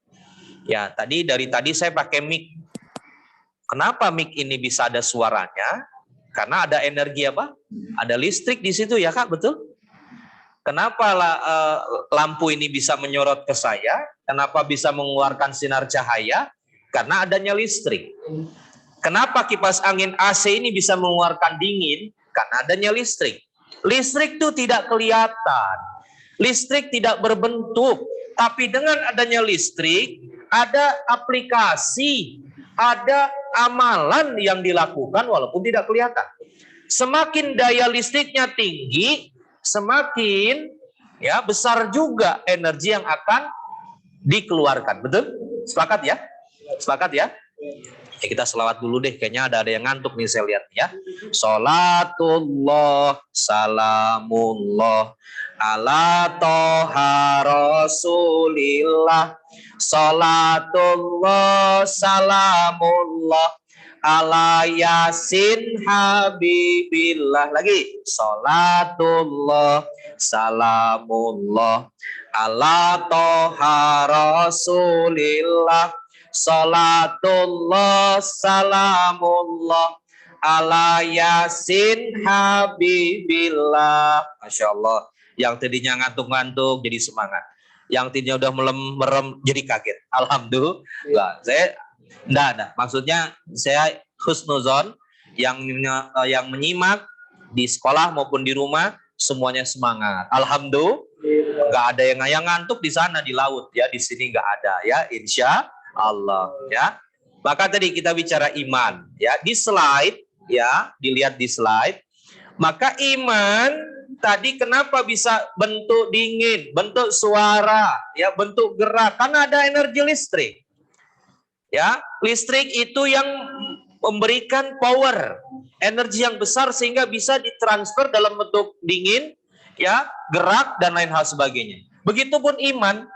ya dari tadi saya pakai mic. Kenapa mic ini bisa ada suaranya? Karena ada energi apa? Ada listrik di situ ya Kak, betul? Kenapa lampu ini bisa menyorot ke saya? Kenapa bisa mengeluarkan sinar cahaya? Karena adanya listrik. Kenapa kipas angin AC ini bisa mengeluarkan dingin? Karena adanya listrik. Listrik itu tidak kelihatan. Listrik tidak berbentuk. Tapi dengan adanya listrik, ada aplikasi, ada amalan yang dilakukan walaupun tidak kelihatan. Semakin daya listriknya tinggi, semakin ya besar juga energi yang akan dikeluarkan. Betul? Sepakat ya? Sepakat ya? Ya, kita selawat dulu deh, kayaknya ada yang ngantuk nih saya lihat ya. Salatullah salamullah ala toha rasulillah. Salatullah salamullah ala yasin habibillah. Lagi. Salatullah salamullah ala toha rasulillah. Salatullah salamullah ala yasin habibillah. Masya Allah. Yang tadinya ngantuk-ngantuk jadi semangat. Yang tadinya udah merem jadi kaget. Alhamdulillah. Saya enggak. Maksudnya saya husnuzon yang menyimak di sekolah maupun di rumah semuanya semangat. Alhamdulillah. Enggak ada yang ngantuk di sana di laut ya. Di sini enggak ada ya. Insya Allah ya. Maka tadi kita bicara iman ya. Di slide ya, dilihat di slide. Maka iman tadi kenapa bisa bentuk dingin, bentuk suara, ya, bentuk gerak? Karena ada energi listrik. Ya, listrik itu yang memberikan power, energi yang besar sehingga bisa ditransfer dalam bentuk dingin, ya, gerak dan lain hal sebagainya. Begitupun iman.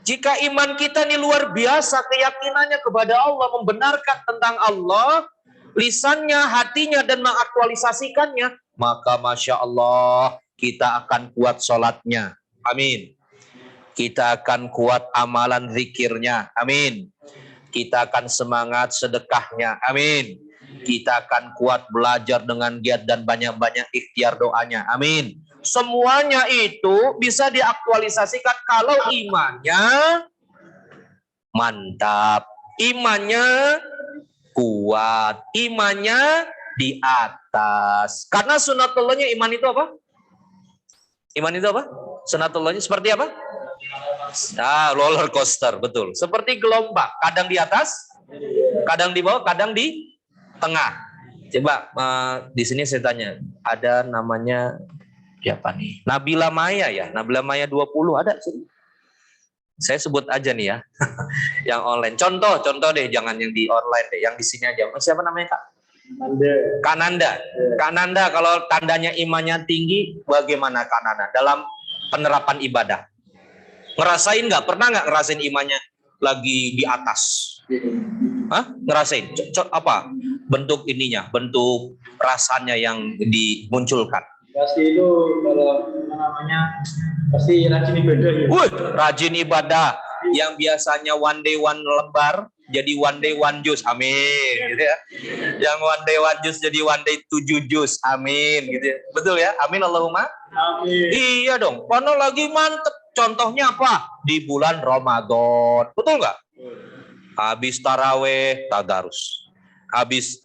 Jika iman kita ini luar biasa, keyakinannya kepada Allah, membenarkan tentang Allah, lisannya, hatinya, dan mengaktualisasikannya, maka Masya Allah, kita akan kuat sholatnya. Amin. Kita akan kuat amalan zikirnya. Amin. Kita akan semangat sedekahnya. Amin. Kita akan kuat belajar dengan giat dan banyak-banyak ikhtiar doanya. Amin. Semuanya itu bisa diaktualisasikan kalau imannya mantap, imannya kuat, imannya di atas. Karena sunatullahnya iman itu apa? Iman itu apa? Sunatullahnya seperti apa? Nah, roller coaster, betul. Seperti gelombang, kadang di atas, kadang di bawah, kadang di tengah. Coba di sini saya tanya, ada namanya siapa nih? Nabila Maya ya, Nabila Maya 20 ada sini. Saya sebut aja nih ya, yang online. Contoh deh, jangan yang di online deh, yang di sini aja. Siapa namanya Kak? Kananda. Kananda kalau tandanya imannya tinggi, bagaimana Kananda dalam penerapan ibadah? Ngerasain nggak? Pernah nggak ngerasain imannya lagi di atas? Hah? Ngerasain? Apa? Bentuk ininya, bentuk rasanya yang dimunculkan. Pasti itu kalau namanya pasti rajin ibadah ya. Rajin ibadah yang biasanya one day one lembar jadi one day one juz, amin gitu ya. Yang one day one juz jadi one day 7 juz, amin gitu ya. Betul ya, amin Allahumma. Amin. Iya dong, karena lagi mantep. Contohnya apa? Di bulan Ramadan, betul nggak? Habis taraweh tadarus. Habis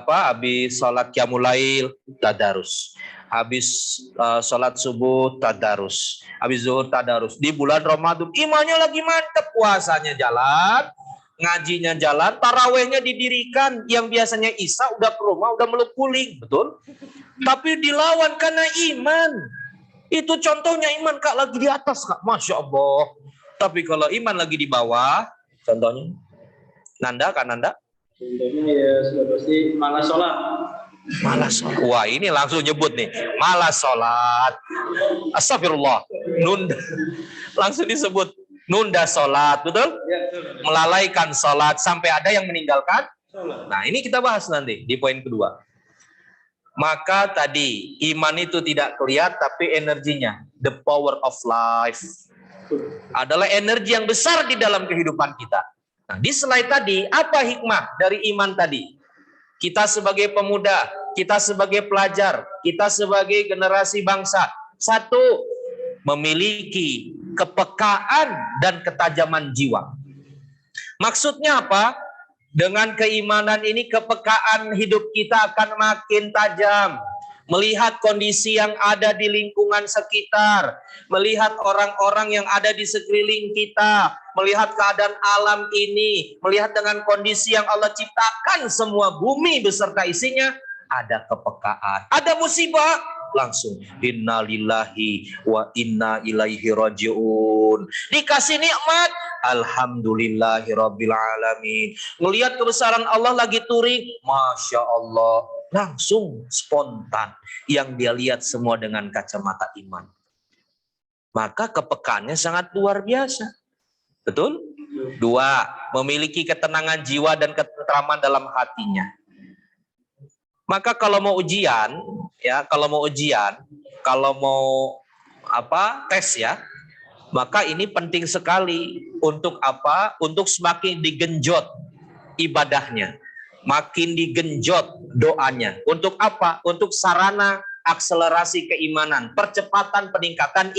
habis sholat qiyamul lail tadarus. Habis sholat subuh tadarus. Habis zuhur tadarus. Di bulan Ramadan imannya lagi mantep, puasanya jalan, ngajinya jalan, tarawehnya didirikan. Yang biasanya isya udah ke rumah udah meluk puling, betul? Tapi dilawan karena iman. Itu contohnya iman Kak lagi di atas Kak, Masya Allah. Tapi kalau iman lagi di bawah, contohnya Nanda, Kak Nanda? Contohnya ya sudah pasti malas sholat. Malas sholat. Wah ini langsung nyebut nih, malas sholat. Astagfirullah, nunda. Langsung disebut nunda sholat, betul? Ya, betul. Melalaikan sholat sampai ada yang meninggalkan. Sholat. Nah ini kita bahas nanti di poin kedua. Maka tadi iman itu tidak kelihatan tapi energinya, the power of life, adalah energi yang besar di dalam kehidupan kita. Nah, di slide tadi apa hikmah dari iman tadi? Kita sebagai pemuda, kita sebagai pelajar, kita sebagai generasi bangsa, satu, memiliki kepekaan dan ketajaman jiwa. Maksudnya apa? Dengan keimanan ini kepekaan hidup kita akan makin tajam. Melihat kondisi yang ada di lingkungan sekitar. Melihat orang-orang yang ada di sekeliling kita. Melihat keadaan alam ini. Melihat dengan kondisi yang Allah ciptakan semua bumi beserta isinya. Ada kepekaan. Ada musibah. Langsung innalillahi wa inna ilaihi rajiun. Dikasih nikmat, alhamdulillahi rabbil alamin. Ngelihat kebesaran Allah lagi touring, Masya Allah. Langsung spontan yang dia lihat semua dengan kacamata iman. Maka kepekaannya sangat luar biasa. Betul? Dua, memiliki ketenangan jiwa dan ketentraman dalam hatinya. Maka kalau mau ujian, ya, kalau mau tes ya, maka ini penting sekali untuk apa? Untuk semakin digenjot ibadahnya, makin digenjot doanya. Untuk apa? Untuk sarana akselerasi keimanan, percepatan peningkatan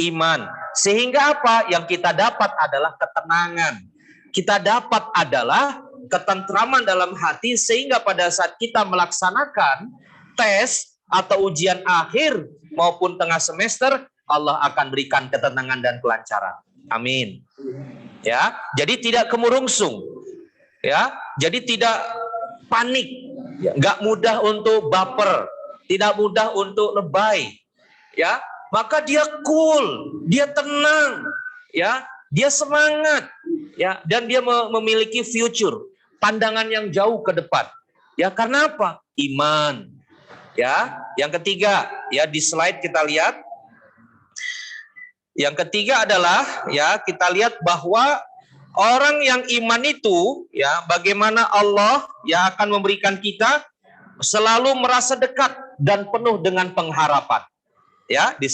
iman. Sehingga apa? Yang kita dapat adalah ketenangan. Kita dapat adalah ketentraman dalam hati, sehingga pada saat kita melaksanakan tes atau ujian akhir maupun tengah semester, Allah akan berikan ketenangan dan kelancaran. Amin. Ya, jadi tidak kemurungsung. Ya, jadi tidak panik. Nggak mudah untuk baper, tidak mudah untuk lebay. Ya, maka dia cool, dia tenang. Ya, dia semangat. Ya, dan dia memiliki future, pandangan yang jauh ke depan. Ya, karena apa? Iman. Ya, yang ketiga, ya di slide kita lihat. Yang ketiga adalah ya kita lihat bahwa orang yang iman itu ya bagaimana Allah ya akan memberikan kita selalu merasa dekat dan penuh dengan pengharapan. Ya, di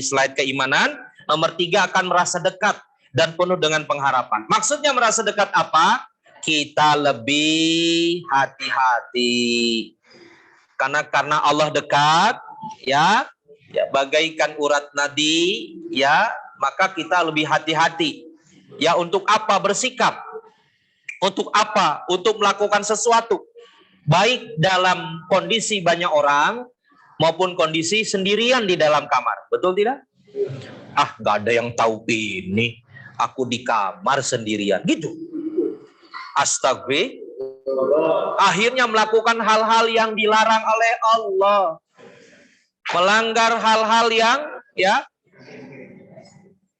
slide keimanan, nomor 3 akan merasa dekat dan penuh dengan pengharapan. Maksudnya merasa dekat apa? Kita lebih hati-hati. Karena Allah dekat, ya bagaikan urat nadi, ya, maka kita lebih hati-hati. Ya, untuk apa bersikap? Untuk apa? Untuk melakukan sesuatu. Baik dalam kondisi banyak orang maupun kondisi sendirian di dalam kamar. Betul tidak? Ah, nggak ada yang tahu ini. Aku di kamar sendirian. Gitu. Astagfirullah. Akhirnya melakukan hal-hal yang dilarang oleh Allah. Melanggar hal-hal yang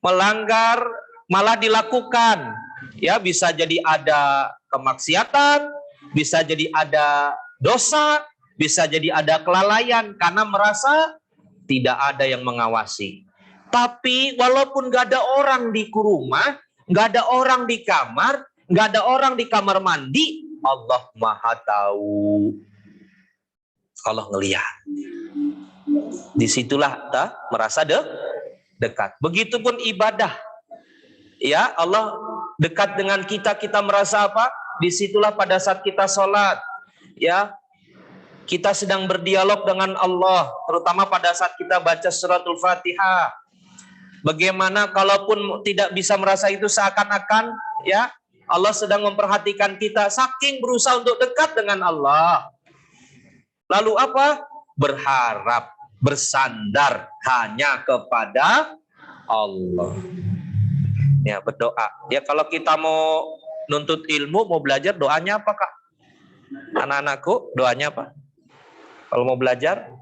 melanggar malah dilakukan. Ya, bisa jadi ada kemaksiatan, bisa jadi ada dosa, bisa jadi ada kelalaian karena merasa tidak ada yang mengawasi. Tapi walaupun gak ada orang di rumah, gak ada orang di kamar, gak ada orang di kamar mandi, Allah Maha tahu. Allah ngelihat. Disitulah merasa dekat. Begitupun ibadah. Ya, Allah dekat dengan kita, kita merasa apa? Disitulah pada saat kita sholat. Ya, kita sedang berdialog dengan Allah, terutama pada saat kita baca suratul Fatihah. Bagaimana kalaupun tidak bisa merasa itu, seakan-akan ya Allah sedang memperhatikan kita, saking berusaha untuk dekat dengan Allah. Lalu apa? Berharap, bersandar hanya kepada Allah. Ya, berdoa. Ya, kalau kita mau nuntut ilmu, mau belajar, doanya apa, Kak? Anak-anakku, doanya apa? Kalau mau belajar?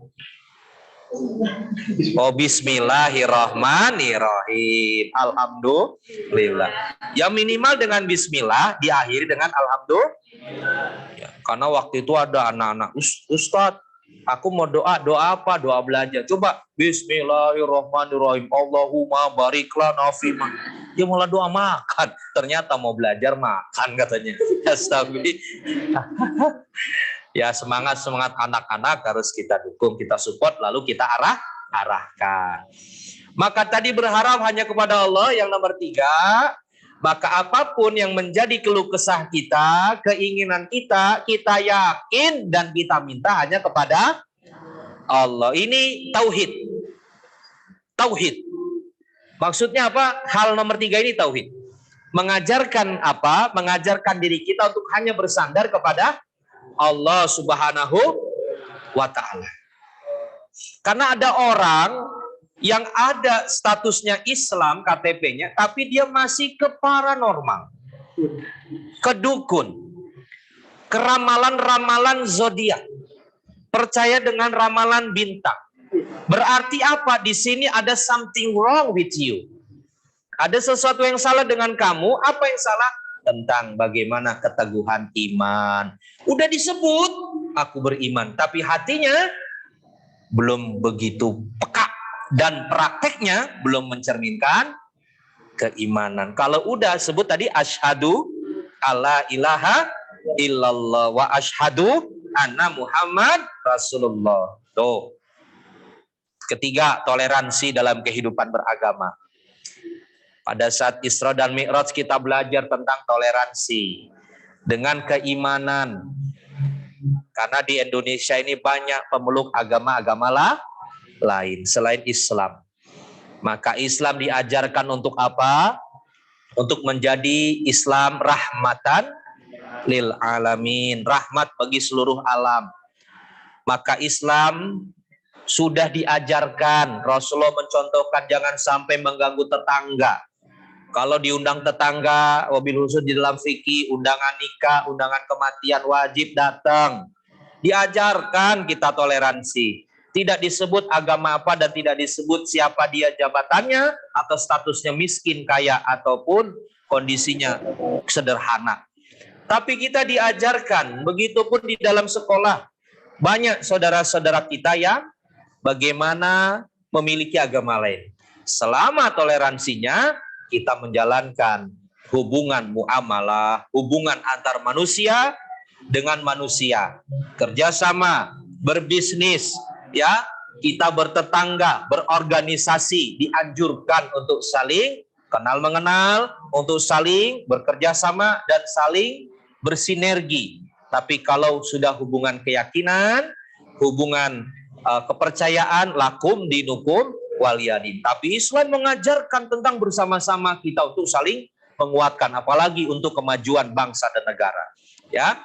Oh, bismillahirrahmanirrahim. Alhamdulillah. Ya, minimal dengan bismillah, diakhiri dengan alhamdulillah. Ya, karena waktu itu ada anak-anak, Ustadz, aku mau doa apa? Doa belajar. Coba bismillahirrahmanirrahim. Allahumma bariklah nafima. Dia malah doa makan. Ternyata mau belajar makan katanya. Astagfirullah. Ya, semangat anak-anak harus kita dukung, kita support, lalu kita arahkan. Maka tadi berharap hanya kepada Allah yang nomor 3. Maka apapun yang menjadi keluh kesah kita, keinginan kita, kita yakin dan kita minta hanya kepada Allah. Ini tauhid. Tauhid. Maksudnya apa? Hal nomor 3 ini tauhid. Mengajarkan apa? Mengajarkan diri kita untuk hanya bersandar kepada Allah Subhanahu wa ta'ala. Karena ada orang yang ada statusnya Islam, KTP-nya, tapi dia masih ke paranormal, ke dukun, ke ramalan-ramalan zodiak, percaya dengan ramalan bintang. Berarti apa? Di sini ada something wrong with you. Ada sesuatu yang salah dengan kamu. Apa yang salah? Tentang bagaimana keteguhan iman. Udah disebut, aku beriman. Tapi hatinya belum begitu peka. Dan prakteknya belum mencerminkan keimanan. Kalau udah sebut tadi, asyhadu alla ilaha illallah wa asyhadu anna Muhammad Rasulullah. Tuh. Ketiga, toleransi dalam kehidupan beragama. Pada saat Isra dan Mi'raj kita belajar tentang toleransi dengan keimanan. Karena di Indonesia ini banyak pemeluk agama-agama lain selain Islam. Maka Islam diajarkan untuk apa? Untuk menjadi Islam rahmatan lil alamin, rahmat bagi seluruh alam. Maka Islam sudah diajarkan, Rasulullah mencontohkan jangan sampai mengganggu tetangga. Kalau diundang tetangga, wabil khusus di dalam fikih, undangan nikah, undangan kematian wajib datang. Diajarkan kita toleransi. Tidak disebut agama apa dan tidak disebut siapa dia jabatannya atau statusnya miskin, kaya ataupun kondisinya sederhana. Tapi kita diajarkan, begitupun di dalam sekolah. Banyak saudara-saudara kita yang bagaimana memiliki agama lain. Selama toleransinya, kita menjalankan hubungan muamalah, hubungan antar manusia dengan manusia, kerjasama, berbisnis, ya, kita bertetangga, berorganisasi, dianjurkan untuk saling kenal mengenal, untuk saling bekerja sama dan saling bersinergi. Tapi kalau sudah hubungan keyakinan, hubungan kepercayaan, lakum dinukum waliyadin. Tapi Islam mengajarkan tentang bersama-sama kita untuk saling menguatkan, apalagi untuk kemajuan bangsa dan negara. Ya.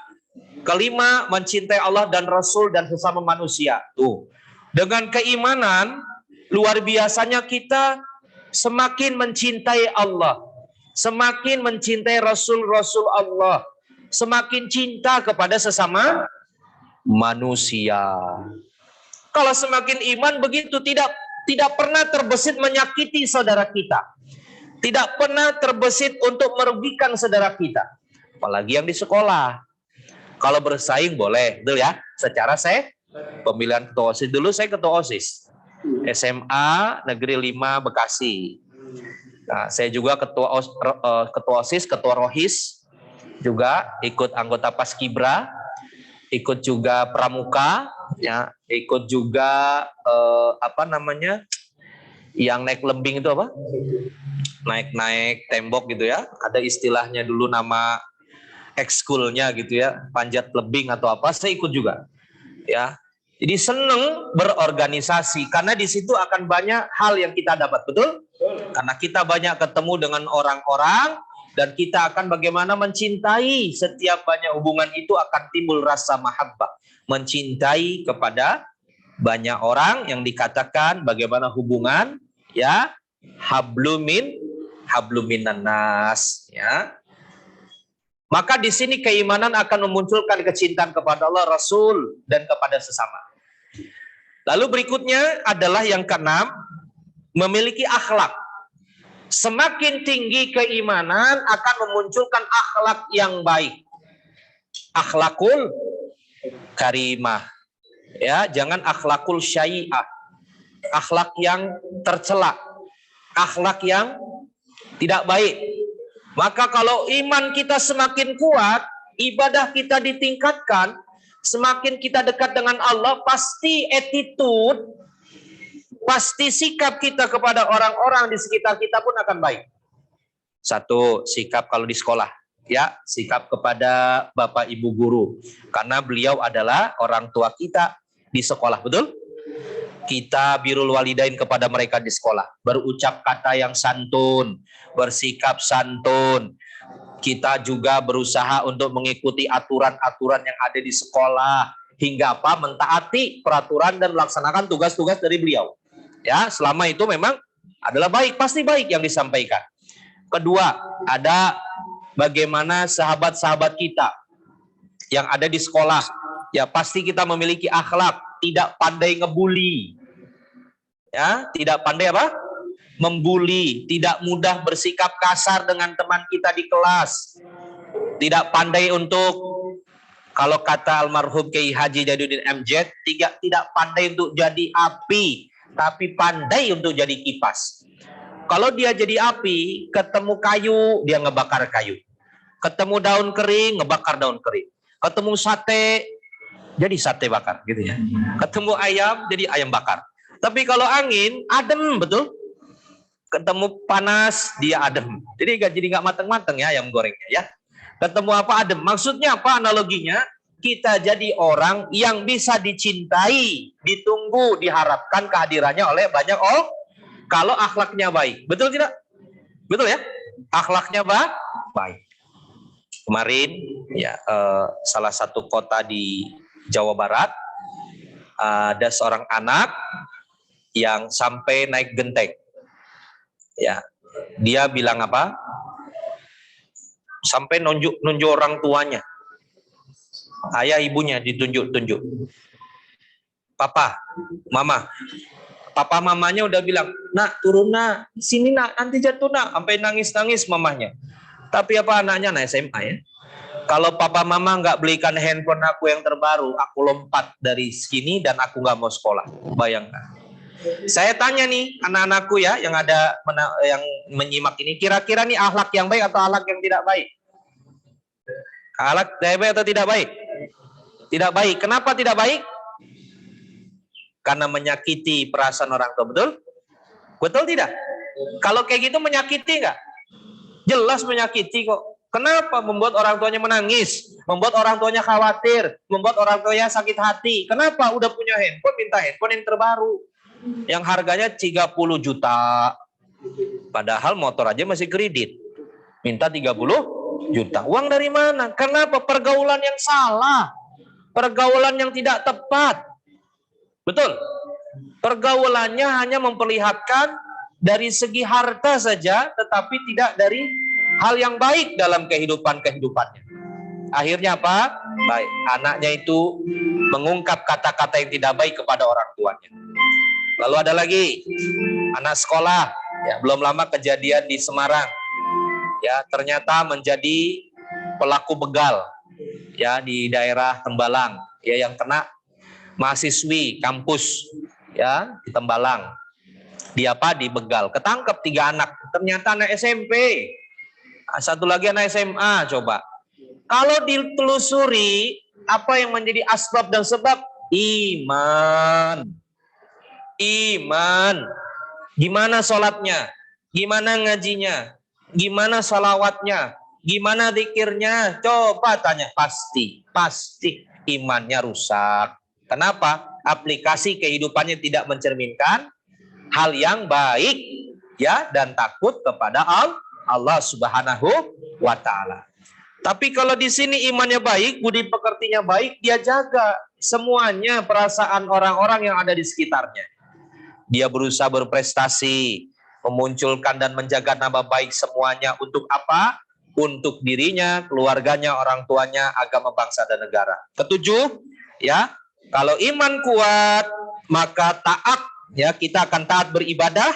Kelima, mencintai Allah dan Rasul dan sesama manusia. Tuh. Dengan keimanan, luar biasanya kita semakin mencintai Allah, semakin mencintai Rasul-Rasul Allah, semakin cinta kepada sesama manusia. Kalau semakin iman begitu, tidak pernah terbesit menyakiti saudara kita, tidak pernah terbesit untuk merugikan saudara kita, apalagi yang di sekolah. Kalau bersaing boleh, betul ya. Secara saya pemilihan ketua OSIS dulu, saya ketua OSIS SMA Negeri 5 Bekasi. Nah, saya juga ketua OSIS, ketua Rohis, juga ikut anggota Paskibra, ikut juga Pramuka, ya, ikut juga yang naik lembing itu apa? Naik tembok gitu ya. Ada istilahnya dulu nama ekskulnya gitu ya, panjat lebing atau apa, saya ikut juga. Ya. Jadi seneng berorganisasi karena di situ akan banyak hal yang kita dapat, betul? Karena kita banyak ketemu dengan orang-orang dan kita akan bagaimana mencintai, setiap banyak hubungan itu akan timbul rasa mahabbah, mencintai kepada banyak orang yang dikatakan bagaimana hubungan ya habluminan nas ya. Maka di sini keimanan akan memunculkan kecintaan kepada Allah, Rasul, dan kepada sesama. Lalu berikutnya adalah yang keenam, memiliki akhlak. Semakin tinggi keimanan akan memunculkan akhlak yang baik. Akhlakul karimah. Ya, jangan akhlakul syai'ah. Akhlak yang tercela. Akhlak yang tidak baik. Maka kalau iman kita semakin kuat, ibadah kita ditingkatkan, semakin kita dekat dengan Allah, pasti attitude, pasti sikap kita kepada orang-orang di sekitar kita pun akan baik. Satu, sikap kalau di sekolah, ya, sikap kepada Bapak Ibu guru, karena beliau adalah orang tua kita di sekolah, betul? Kita birrul walidain kepada mereka di sekolah, berucap kata yang santun, bersikap santun. Kita juga berusaha untuk mengikuti aturan-aturan yang ada di sekolah, hingga apa? Mentaati peraturan dan melaksanakan tugas-tugas dari beliau. Ya, selama itu memang adalah baik, pasti baik yang disampaikan. Kedua, ada bagaimana sahabat-sahabat kita yang ada di sekolah. Ya, pasti kita memiliki akhlak, tidak pandai ngebully. Ya, tidak pandai apa? Membuli, tidak mudah bersikap kasar dengan teman kita di kelas. Tidak pandai untuk, kalau kata almarhum Kiai Haji Jainuddin MZ, tidak pandai untuk jadi api, tapi pandai untuk jadi kipas. Kalau dia jadi api, ketemu kayu, dia ngebakar kayu. Ketemu daun kering, ngebakar daun kering. Ketemu sate, jadi sate bakar gitu ya. Ketemu ayam, jadi ayam bakar. Tapi kalau angin, adem, betul? Ketemu panas, dia adem. Jadi nggak mateng-mateng ya ayam gorengnya ya. Ketemu apa adem? Maksudnya apa analoginya? Kita jadi orang yang bisa dicintai, ditunggu, diharapkan kehadirannya oleh banyak orang. Kalau akhlaknya baik, betul tidak? Betul ya? Akhlaknya baik. Kemarin ya salah satu kota di Jawa Barat ada seorang anak yang sampai naik genteng. Ya, dia bilang apa? Sampai nunjuk orang tuanya. Ayah ibunya ditunjuk-tunjuk. Papa, mama. Papa mamanya udah bilang, "Nak, turun nak. Sini nak, nanti jatuh nak." Sampai nangis-nangis mamanya. Tapi apa anaknya anak SMA ya? Kalau papa mama nggak belikan handphone aku yang terbaru, aku lompat dari sini dan aku nggak mau sekolah. Bayangkan. Saya tanya nih anak-anakku ya yang ada yang menyimak ini, kira-kira nih akhlak yang baik atau akhlak yang tidak baik? Akhlak yang baik atau tidak baik? Tidak baik. Kenapa tidak baik? karena menyakiti perasaan orang tua. Betul? Betul tidak? Kalau kayak gitu menyakiti nggak? Jelas menyakiti kok. Kenapa? Membuat orang tuanya menangis, membuat orang tuanya khawatir, membuat orang tuanya sakit hati. Kenapa? Udah punya handphone, minta handphone yang terbaru, yang harganya 30 juta. Padahal motor aja masih kredit. Minta 30 juta. Uang dari mana? Kenapa? Pergaulan yang salah. Pergaulan yang tidak tepat. Betul? Pergaulannya hanya memperlihatkan dari segi harta saja, tetapi tidak dari hal yang baik dalam kehidupannya. Akhirnya apa? Baik, anaknya itu mengungkap kata-kata yang tidak baik kepada orang tuanya. Lalu ada lagi anak sekolah, ya, belum lama kejadian di Semarang, ya, ternyata menjadi pelaku begal, ya, di daerah Tembalang, ya, yang kena mahasiswi kampus, ya, di Tembalang. Dia apa? Dibegal, ketangkep 3 anak, ternyata anak SMP. Satu lagi anak SMA. Coba kalau ditelusuri apa yang menjadi asbab dan sebab, iman. Gimana sholatnya, gimana ngajinya, gimana salawatnya, gimana zikirnya, coba tanya, pasti imannya rusak. Kenapa? Aplikasi kehidupannya tidak mencerminkan hal yang baik, ya, dan takut kepada Allah Subhanahu wa Ta'ala. Tapi kalau di sini imannya baik, budi pekertinya baik, dia jaga semuanya perasaan orang-orang yang ada di sekitarnya. Dia berusaha berprestasi, memunculkan dan menjaga nama baik semuanya. Untuk apa? Untuk dirinya, keluarganya, orang tuanya, agama, bangsa, dan negara. Ketujuh, ya, kalau iman kuat, maka taat, ya, kita akan taat beribadah.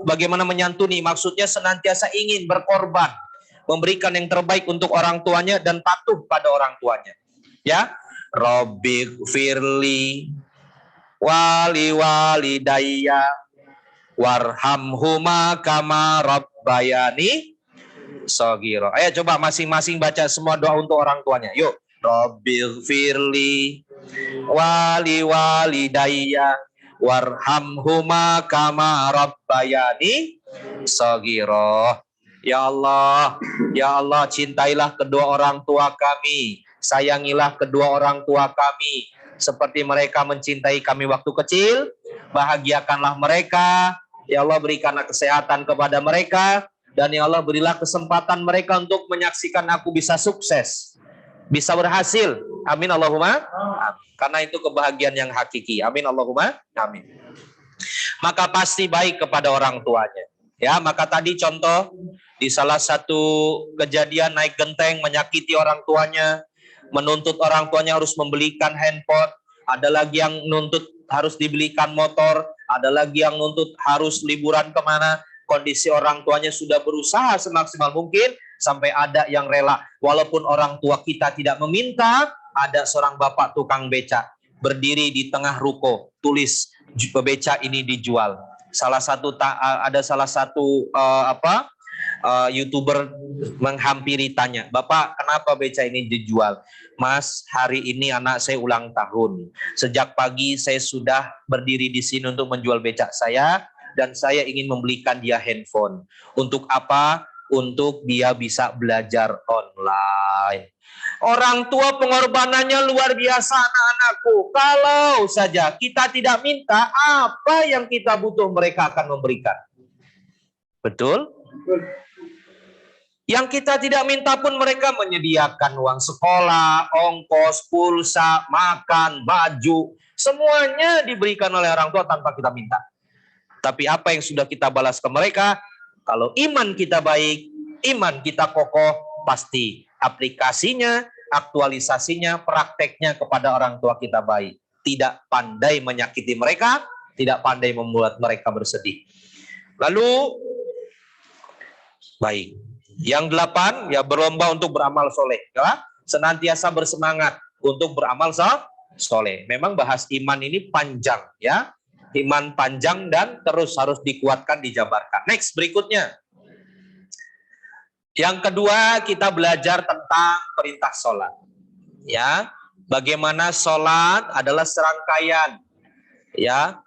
Bagaimana menyantuni? Maksudnya senantiasa ingin berkorban, memberikan yang terbaik untuk orang tuanya dan patuh pada orang tuanya. Ya, Robbi firli wali walidayya warhamhuma kama rabbayani shaghira. Ayo coba masing-masing baca semua doa untuk orang tuanya. Yuk. Robbi firli wali walidayya warhamhuma kama rabbayani shaghira. Ya Allah, cintailah kedua orang tua kami, sayangilah kedua orang tua kami seperti mereka mencintai kami waktu kecil. Bahagiakanlah mereka, ya Allah, berikanlah kesehatan kepada mereka, dan ya Allah, berilah kesempatan mereka untuk menyaksikan aku bisa sukses, bisa berhasil. Amin Allahumma amin. Karena itu kebahagiaan yang hakiki. Amin Allahumma amin. Maka pasti baik kepada orang tuanya. Ya, maka tadi contoh di salah satu kejadian naik genteng menyakiti orang tuanya, menuntut orang tuanya harus membelikan handphone, ada lagi yang nuntut harus dibelikan motor, ada lagi yang nuntut harus liburan kemana. Kondisi orang tuanya sudah berusaha semaksimal mungkin, sampai ada yang rela. Walaupun orang tua kita tidak meminta, ada seorang bapak tukang beca berdiri di tengah ruko, tulis beca ini dijual. Ada salah satu YouTuber menghampiri tanya, Bapak, kenapa beca ini dijual? Mas, hari ini anak saya ulang tahun. Sejak pagi saya sudah berdiri di sini untuk menjual becak saya, dan saya ingin membelikan dia handphone. Untuk apa? Untuk dia bisa belajar online. Orang tua pengorbanannya luar biasa, anak-anakku. Kalau saja kita tidak minta, apa yang kita butuh mereka akan memberikan. Betul? Yang kita tidak minta pun mereka menyediakan uang sekolah, ongkos, pulsa, makan, baju. Semuanya diberikan oleh orang tua tanpa kita minta. Tapi apa yang sudah kita balas ke mereka? Kalau iman kita baik, iman kita kokoh, pasti aplikasinya, aktualisasinya, prakteknya kepada orang tua kita baik. Tidak pandai menyakiti mereka, tidak pandai membuat mereka bersedih. Lalu, baik. Yang 8, ya, berlomba untuk beramal soleh. Ya? Senantiasa bersemangat untuk beramal soleh. Memang bahas iman ini panjang, ya. Iman panjang dan terus harus dikuatkan, dijabarkan. Next, berikutnya. Yang kedua, kita belajar tentang perintah sholat. Ya, bagaimana sholat adalah serangkaian Ya,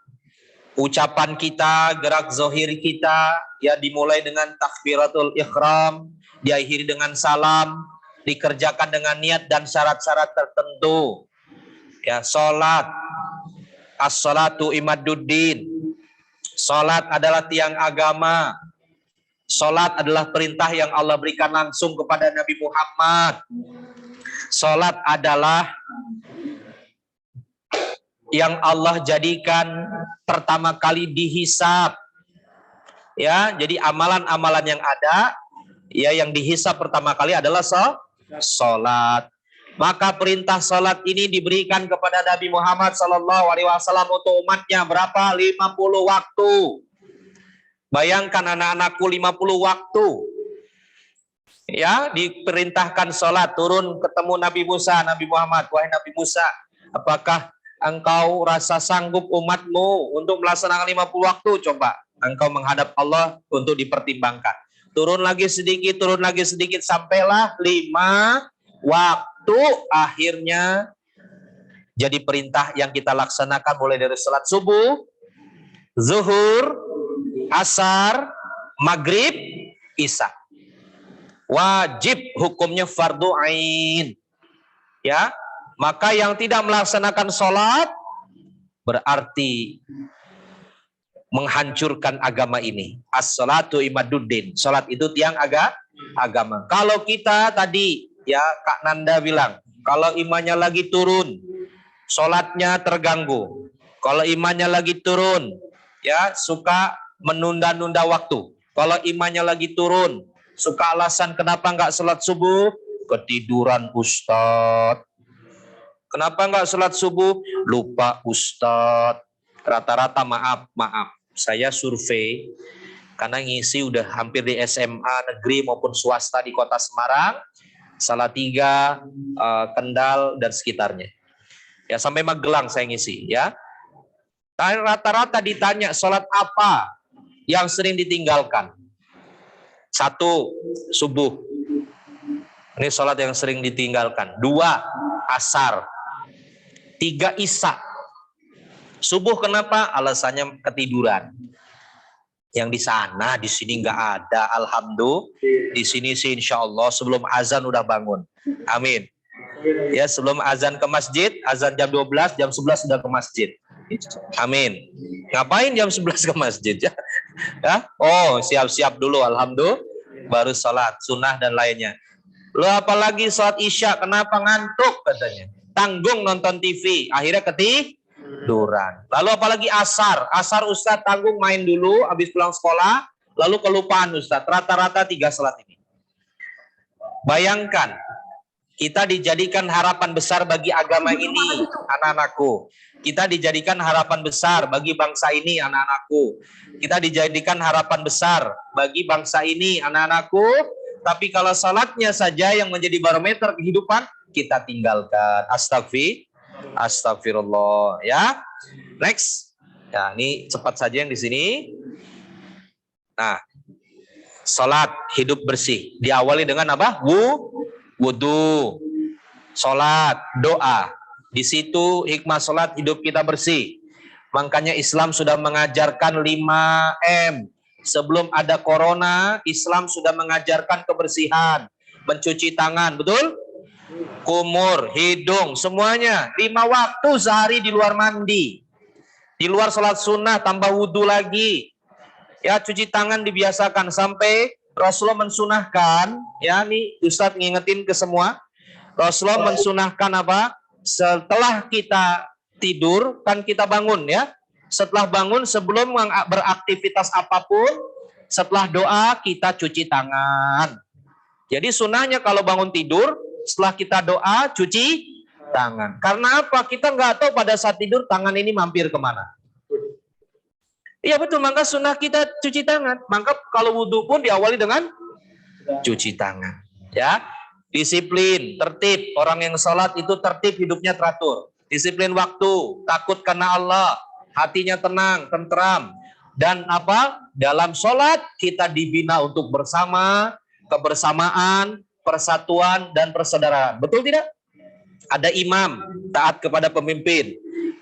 ucapan kita, gerak zohir kita, ya dimulai dengan takbiratul ihram, diakhiri dengan salam, dikerjakan dengan niat dan syarat-syarat tertentu. Ya, salat, as-salatu imaduddin. Salat adalah tiang agama. Salat adalah perintah yang Allah berikan langsung kepada Nabi Muhammad. Salat adalah yang Allah jadikan pertama kali dihisab. Ya, jadi amalan-amalan yang ada, ya yang dihisab pertama kali adalah salat. Maka perintah salat ini diberikan kepada Nabi Muhammad SAW untuk umatnya berapa? 50 waktu. Bayangkan anak-anakku 50 waktu. Ya, diperintahkan salat, turun ketemu Nabi Musa, Nabi Muhammad, wahai Nabi Musa, apakah engkau rasa sanggup umatmu untuk melaksanakan 50 waktu? Coba engkau menghadap Allah untuk dipertimbangkan. Turun lagi sedikit, sampailah 5 waktu. Akhirnya jadi perintah yang kita laksanakan mulai dari salat subuh, zuhur, asar, maghrib, isya. Wajib hukumnya fardu ain. Ya, maka yang tidak melaksanakan sholat berarti menghancurkan agama ini. As-salatu imaduddin. Sholat itu tiang agama. Kalau kita tadi, ya Kak Nanda bilang, kalau imannya lagi turun, sholatnya terganggu. Kalau imannya lagi turun, ya suka menunda-nunda waktu. Kalau imannya lagi turun, suka alasan kenapa nggak sholat subuh, ketiduran Ustadz. Kenapa nggak sholat subuh? Lupa Ustadz. Rata-rata maaf. Saya survei, karena ngisi udah hampir di SMA negeri maupun swasta di kota Semarang, Salatiga, Kendal, dan sekitarnya. Ya sampai Magelang saya ngisi. Ya, rata-rata ditanya sholat apa yang sering ditinggalkan. 1, subuh. Ini sholat yang sering ditinggalkan. 2, asar. 3, isya. Subuh kenapa? Alasannya ketiduran. Yang di sana, di sini nggak ada. Alhamdulillah. Di sini sih insya Allah sebelum azan udah bangun. Amin. Ya sebelum azan ke masjid, azan jam 12, jam 11 sudah ke masjid. Amin. Ngapain jam 11 ke masjid? Ya? Oh, siap-siap dulu. Alhamdulillah. Baru sholat, sunnah dan lainnya. Lo apalagi sholat isya, kenapa ngantuk katanya? Tanggung nonton TV, akhirnya ketiduran. Lalu apalagi asar. Asar Ustadz tanggung main dulu, habis pulang sekolah, lalu kelupaan Ustadz. Rata-rata 3 sholat ini. Bayangkan, kita dijadikan harapan besar bagi agama ini, anak-anakku. Kita dijadikan harapan besar bagi bangsa ini, anak-anakku. Kita dijadikan harapan besar bagi bangsa ini, anak-anakku. Tapi kalau salatnya saja yang menjadi barometer kehidupan, kita tinggalkan. Astagfirullah. Ya, next. Ya, ini cepat saja yang di sini. Nah, salat hidup bersih diawali dengan apa? Wudu, salat, doa. Di situ hikmah salat hidup kita bersih. Makanya Islam sudah mengajarkan 5M. Sebelum ada corona, Islam sudah mengajarkan kebersihan, mencuci tangan, betul? Kumur, hidung, semuanya. 5 waktu sehari di luar mandi. Di luar salat sunnah tambah wudu lagi. Ya, cuci tangan dibiasakan sampai Rasulullah mensunahkan, ya nih Ustadz ngingetin ke semua. Rasulullah mensunahkan apa? Setelah kita tidur kan kita bangun ya. Setelah bangun sebelum beraktivitas apapun, setelah doa kita cuci tangan. Jadi sunnahnya kalau bangun tidur, setelah kita doa cuci tangan. Karena apa? Kita nggak tahu pada saat tidur tangan ini mampir kemana. Iya betul, maka sunnah kita cuci tangan. Maka kalau wudhu pun diawali dengan cuci tangan. Ya, disiplin, tertib. Orang yang sholat itu tertib, hidupnya teratur. Disiplin waktu, takut karena Allah, hatinya tenang, tentram. Dan apa? Dalam sholat kita dibina untuk bersama, kebersamaan, persatuan, dan persaudaraan. Betul tidak? Ada imam, taat kepada pemimpin.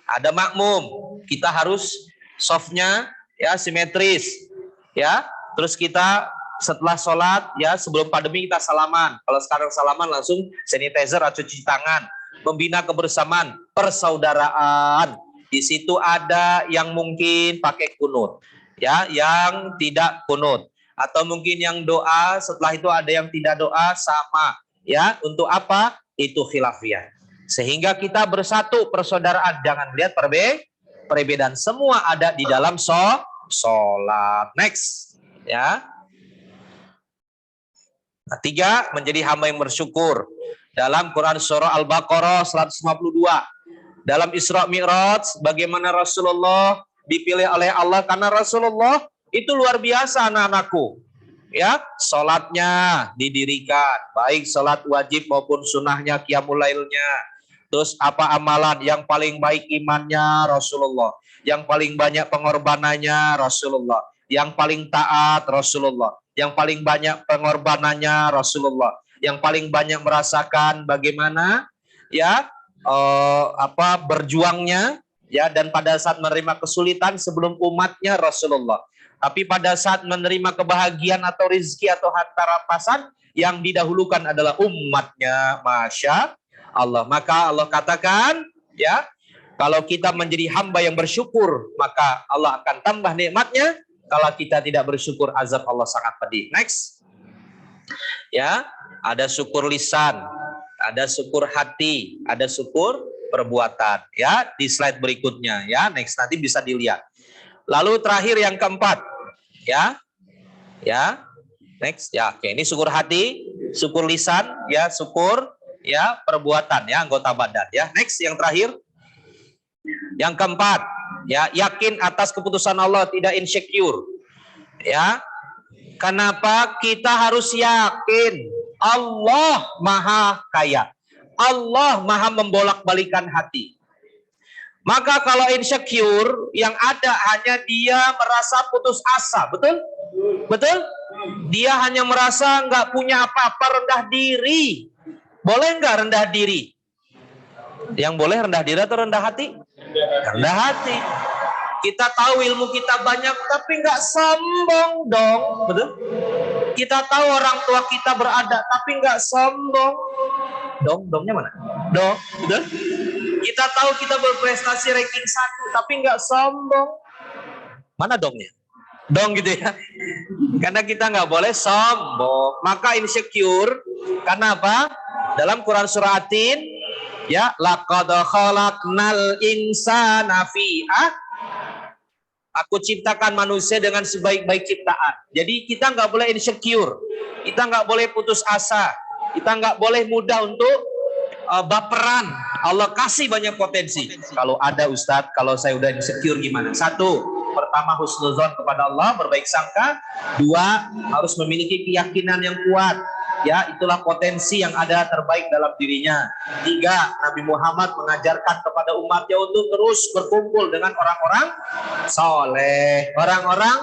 Ada makmum, kita harus softnya ya simetris ya. Terus kita setelah sholat ya sebelum pandemi kita salaman. Kalau sekarang salaman langsung sanitizer atau cuci tangan. Membina kebersamaan, persaudaraan. Di situ ada yang mungkin pakai kunut ya, yang tidak kunut. Atau mungkin yang doa, setelah itu ada yang tidak doa, sama. Ya, untuk apa? Itu khilafiyah. Sehingga kita bersatu persaudaraan. Jangan lihat perbedaan. Semua ada di dalam sholat. Next. Ya. Nah, 3, menjadi hamba yang bersyukur. Dalam Quran Surah Al-Baqarah 152. Dalam Isra Mi'raj, bagaimana Rasulullah dipilih oleh Allah, karena Rasulullah itu luar biasa anak-anakku. Ya, sholatnya didirikan, baik sholat wajib maupun sunnahnya, qiyamul lailnya. Terus apa amalan yang paling baik imannya Rasulullah, yang paling banyak pengorbanannya Rasulullah, yang paling taat Rasulullah, yang paling banyak pengorbanannya Rasulullah, yang paling banyak merasakan bagaimana ya berjuangnya ya, dan pada saat menerima kesulitan sebelum umatnya Rasulullah. Tapi pada saat menerima kebahagiaan atau rezeki atau harta rampasan, yang didahulukan adalah umatnya. Masya Allah. Maka Allah katakan, ya, kalau kita menjadi hamba yang bersyukur, maka Allah akan tambah nikmatnya. Kalau kita tidak bersyukur, azab Allah sangat pedih. Next. Ya, ada syukur lisan, ada syukur hati, ada syukur perbuatan. Ya, di slide berikutnya. Ya, next, nanti bisa dilihat. Lalu terakhir yang keempat, ya, next, ya, oke, ini syukur hati, syukur lisan, ya, syukur, ya, perbuatan, ya, anggota badan, ya, next, yang terakhir, yang keempat, ya, yakin atas keputusan Allah, tidak insecure, ya, kenapa kita harus yakin? Allah maha kaya, Allah maha membolak-balikan hati. Maka kalau insecure, yang ada hanya dia merasa putus asa, betul? Betul? Dia hanya merasa nggak punya apa-apa, rendah diri. Boleh nggak rendah diri? Yang boleh rendah diri atau rendah hati? Rendah hati. Kita tahu ilmu kita banyak, tapi nggak sombong dong, betul? Kita tahu orang tua kita berada, tapi nggak sombong. Dongnya mana? Dong, betul? Kita tahu kita berprestasi ranking 1, tapi nggak sombong. Mana dongnya? Dong gitu ya. Karena kita nggak boleh sombong. Maka insecure, karena apa? Dalam Quran surah At-Tin, ya, laqad khalaqnal insana fi Aku ciptakan manusia dengan sebaik-baik ciptaan. Jadi kita nggak boleh insecure, kita nggak boleh putus asa, kita nggak boleh mudah untuk baperan. Allah kasih banyak potensi. Kalau ada Ustadz, kalau saya udah insecure gimana? 1, pertama husnuzon kepada Allah, berbaik sangka. 2, harus memiliki keyakinan yang kuat. Ya, itulah potensi yang ada terbaik dalam dirinya. 3, Nabi Muhammad mengajarkan kepada umatnya untuk terus berkumpul dengan orang-orang soleh, orang-orang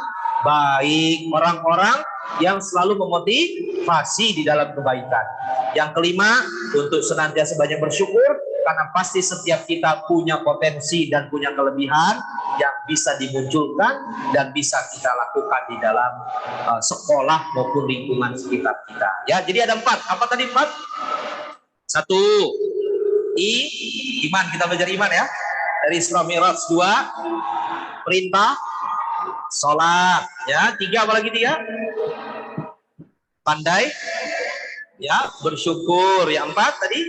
baik, orang-orang yang selalu memotivasi di dalam kebaikan. Yang kelima, untuk senantiasa banyak bersyukur, karena pasti setiap kita punya potensi dan punya kelebihan yang bisa dimunculkan dan bisa kita lakukan di dalam sekolah maupun lingkungan sekitar kita. Ya, jadi ada 4. Apa tadi 4? 1, iman. Kita belajar iman ya. Dari Isra Mi'raj. 2, perintah sholat. Ya, 3, apa lagi 3? Pandai, ya, bersyukur. Yang 4 tadi,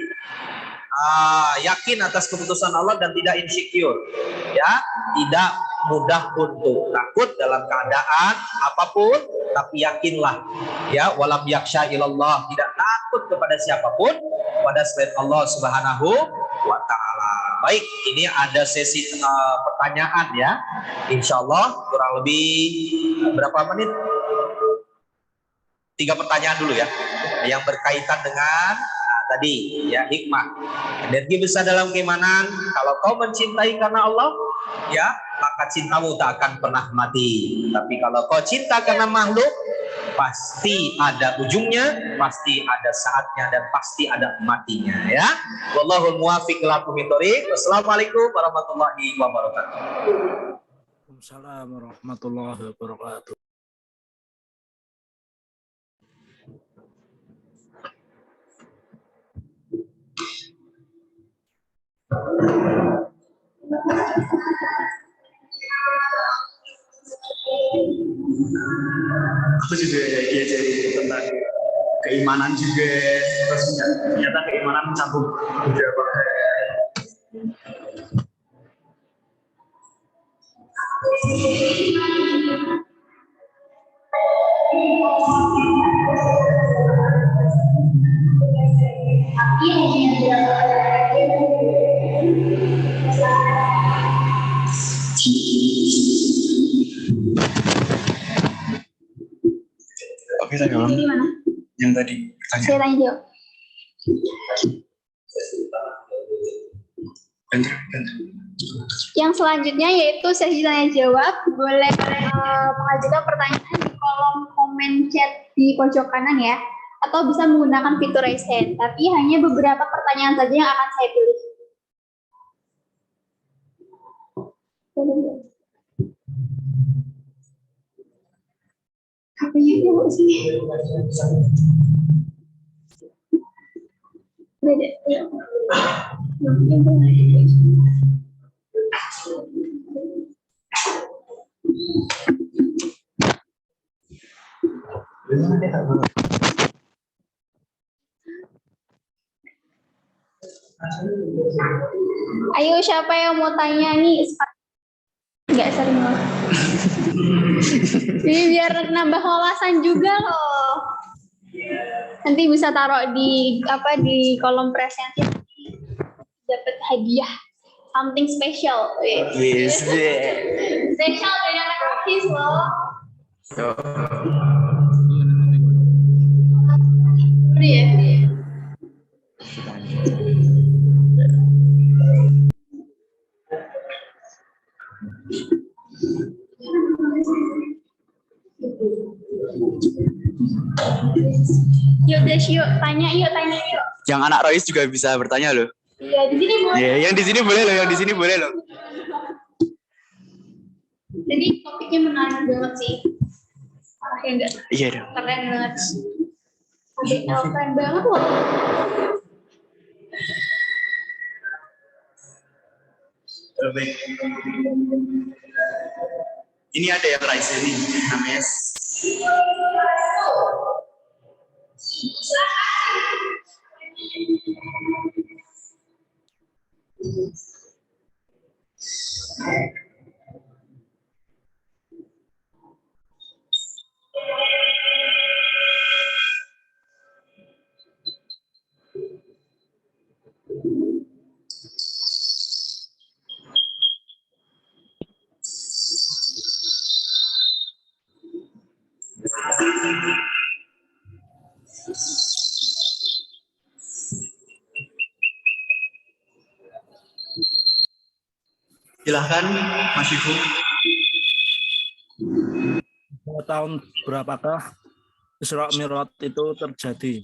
yakin atas keputusan Allah dan tidak insecure, ya, tidak mudah untuk takut dalam keadaan apapun, tapi yakinlah, ya, walam yaksha ilallah, tidak takut kepada siapapun pada selain Allah Subhanahu wa Ta'ala. Baik, ini ada sesi pertanyaan ya, insya Allah kurang lebih berapa menit? 3 pertanyaan dulu ya, yang berkaitan dengan tadi ya, hikmah. Energi besar dalam keimanan. Kalau kau mencintai karena Allah, ya, maka cintamu tak akan pernah mati. Tapi kalau kau cinta karena makhluk, Pasti ada ujungnya, pasti ada saatnya, dan pasti ada matinya ya. Wallahul muwaffiq ila aqwamit thoriq. Wassalamualaikum warahmatullahi wabarakatuh. Waalaikumsalam warahmatullahi wabarakatuh. Aku juga diajari tentang keimanan juga, terus ternyata keimanan mencakup beberapa hal. Oke, saya ulang. Ini mana? Yang tadi Saya tanya jawab. Yang selanjutnya yaitu sesi tanya jawab. Boleh mengajukan pertanyaan di kolom komen chat di pojok kanan ya, atau bisa menggunakan fitur raise hand. Tapi hanya beberapa pertanyaan saja yang akan saya pilih. HP-nya di sini. Ayo, siapa yang mau tanya nih? Nggak sering loh. Ini biar nambah wawasan juga loh. Nanti bisa taruh di kolom presentasi, dapat hadiah something special. Yes. Special dari anak artis loh. Iya. Yuk Des, yuk tanya yuk. Yang anak Royce juga bisa bertanya loh. Iya, di sini boleh. Ya, yang di sini boleh loh, yang di sini boleh loh. Jadi topiknya menarik banget sih. Oke, enggak? Iya dong. Keren banget. Keren banget loh. Baik. Ini ada yang Royce ini namanya. Silahkan, Mas Ibu. Tahun berapakah Isra Mi'raj itu terjadi?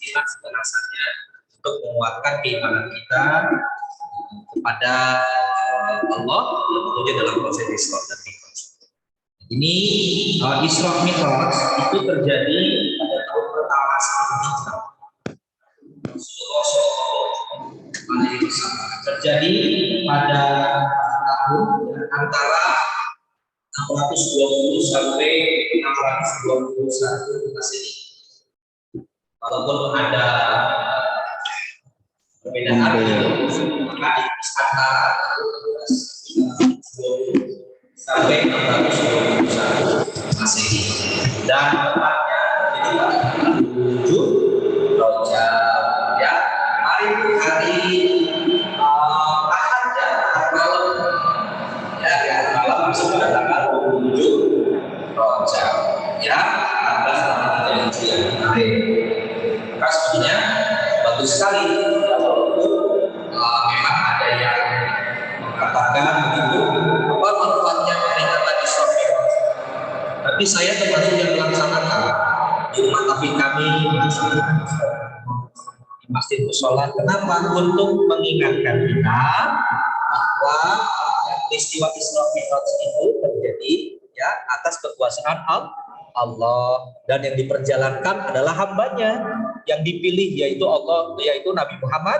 Kita sebenarnya untuk menguatkan keimanan kita kepada Allah yang tentunya dalam proses Isra dan Mi'raj. Ini Isra Mi'raj itu terjadi pada tahun pertama sebelum hijrah. Terjadi pada tahun antara 620 sampai 621 Masehi. Walaupun ada perbedaan maka antara 620 sampai 621 Masehi dan tepatnya jadi pada 7 Rajab ya. Hari Ahad ya, malam ya, malam masuk pada tanggal 7 Rajab ya, 14 Hijriah kemarin. Maka sebenarnya bagus sekali walaupun memang ada yang mengatakan begitu apa manfaatnya peringatan Isra Mi'raj. Tapi saya termasuk yang melaksanakan di rumah tapi kami melaksanakan di Masjid Musola. Kenapa? Untuk mengingatkan kita bahwa peristiwa Isra Mi'raj itu terjadi ya atas kekuasaan Allah, dan yang diperjalankan adalah hambanya yang dipilih yaitu Allah, yaitu Nabi Muhammad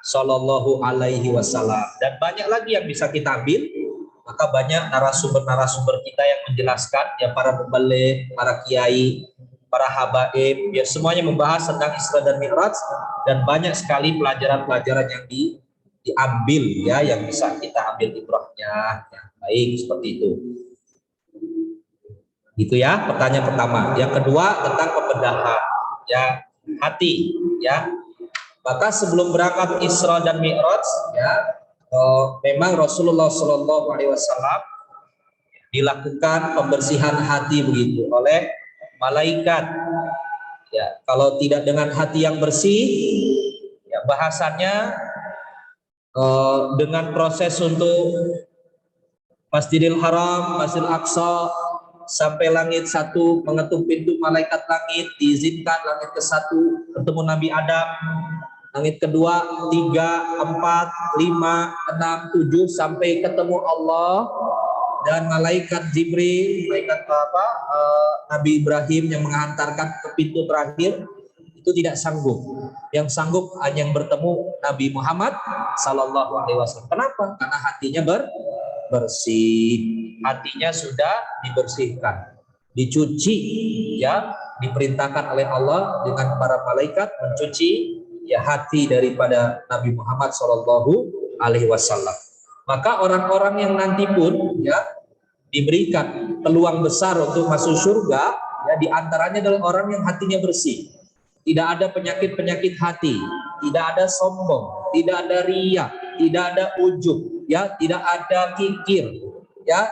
Sallallahu Alaihi Wasallam. Dan banyak lagi yang bisa kita ambil, maka banyak narasumber-narasumber kita yang menjelaskan ya, para pembalik, para kiai, para habaib ya, semuanya membahas tentang Isra dan Mi'raj, dan banyak sekali pelajaran-pelajaran yang diambil ya, yang bisa kita ambil ibrahnya ya. Baik, seperti itu. Gitu ya, pertanyaan pertama. Yang kedua tentang pembedahan ya hati ya. Maka sebelum berangkat Isra dan Mi'raj ya, memang Rasulullah Shallallahu Alaihi Wasallam dilakukan pembersihan hati begitu oleh malaikat. Ya, kalau tidak dengan hati yang bersih, ya bahasannya dengan proses untuk Masjidil Haram, Masjidil Aqsa sampai langit 1, mengetuk pintu malaikat langit, diizinkan langit ke-1 ketemu Nabi Adam, langit kedua 3, 4, 5, 6, 7 sampai ketemu Allah dan malaikat Jibril, malaikat Nabi Ibrahim yang mengantarkan ke pintu terakhir itu tidak sanggup. Yang sanggup hanya yang bertemu Nabi Muhammad Sallallahu Alaihi Wasallam. Kenapa? Karena hatinya bersih. Hatinya sudah dibersihkan, dicuci ya, diperintahkan oleh Allah dengan para malaikat mencuci ya hati daripada Nabi Muhammad Sallallahu Alaihi Wasallam. Maka orang-orang yang nanti pun ya diberikan peluang besar untuk masuk surga ya, diantaranya adalah orang yang hatinya bersih, tidak ada penyakit-penyakit hati, tidak ada sombong, tidak ada riya, tidak ada ujub ya, tidak ada kikir ya.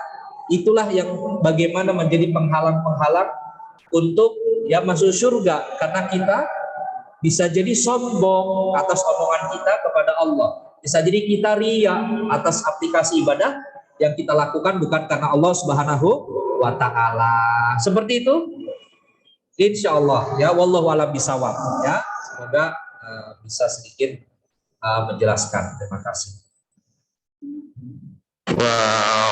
Itulah yang bagaimana menjadi penghalang-penghalang untuk ya masuk surga, karena kita bisa jadi sombong atas omongan kita kepada Allah, bisa jadi kita riya atas aplikasi ibadah yang kita lakukan bukan karena Allah Subhanahu wa Ta'ala. Seperti itu, insya Allah ya, wallahu a'lam bishawab ya. Semoga bisa sedikit menjelaskan. Terima kasih. Wow.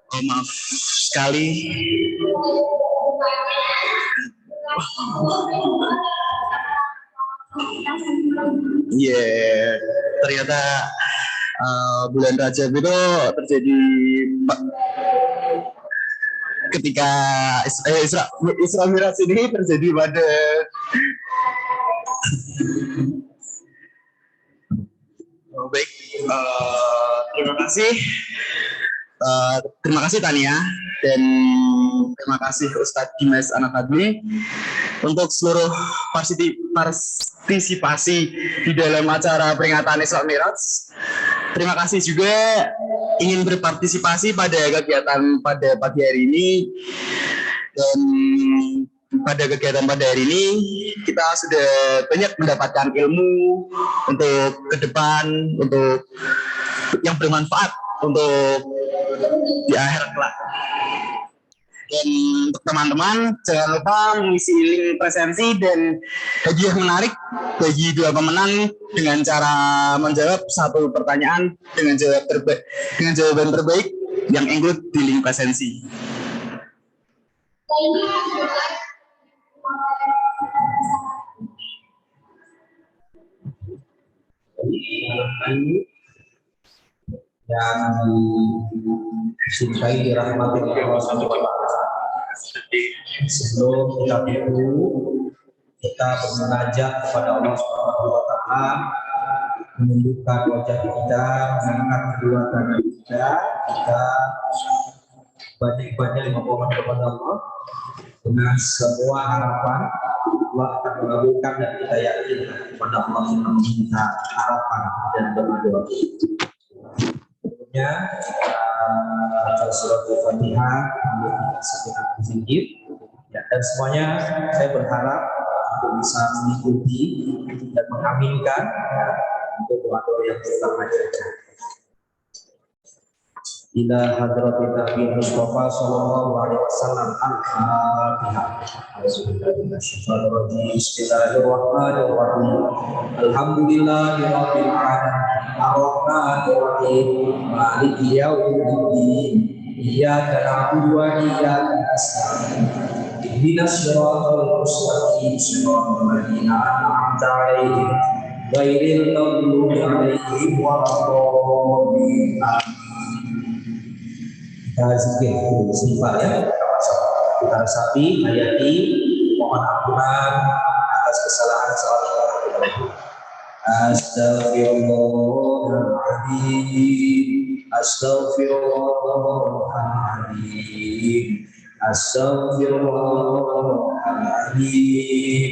Oh, maaf sekali. Yeah, ternyata bulan Rajab itu terjadi ketika Isra Mi'raj ini terjadi pada baik. Terima kasih Tania dan terima kasih Ustadz Dimas Anakadmi untuk seluruh partisipasi di dalam acara peringatan Isra Mi'raj. Terima kasih juga ingin berpartisipasi pada kegiatan pada pagi hari ini, dan pada kegiatan pada hari ini kita sudah banyak mendapatkan ilmu untuk ke depan, untuk yang bermanfaat untuk di akhir kelak. Dan untuk teman-teman jangan lupa mengisi link presensi dan hadiah menarik bagi dua pemenang dengan cara menjawab satu pertanyaan dengan jawaban terbaik yang include di link presensi. Yang dicintai dirahmati Allah Subhanahu wa Ta'ala. Sebelum kita itu kita mengajak kepada Allah Subhanahu wa Ta'ala menundukkan wajah kita, mengangkat kedua tangan kita banyak-banyak memohon kepada Allah dengan semua harapan Allah akan mengabulkan, dan kita yakin kepada Allah yang meminta harapan dan berdoa. Sebelumnya baca surat Al-Fatihah, sejenak zikir, ya, dan semuanya saya berharap untuk bisa mengikuti dan mengaminkan untuk doa-doa yang kita bacakan. Ila hadratin Nabi Mustafa sallallahu alaihi wasallam al-Fatihah. Bismillahirrahmanirrahim. Alhamdulillahirabbil alamin. Ar-Rahmanir-Rahim. Maliki yaumiddin. Iyyaka na'budu wa iyyaka nasta'in. Ihdinas siratal mustaqim. Shiratal ladzina an'amta 'alaihim ghairil maghdubi 'alaihim waladdallin. Kita zikir istighfar ya, kita resapi, hayati, mohon ampunan atas kesalahan salat. Astaghfirullahaladzim, astaghfirullahaladzim, astaghfirullahaladzim.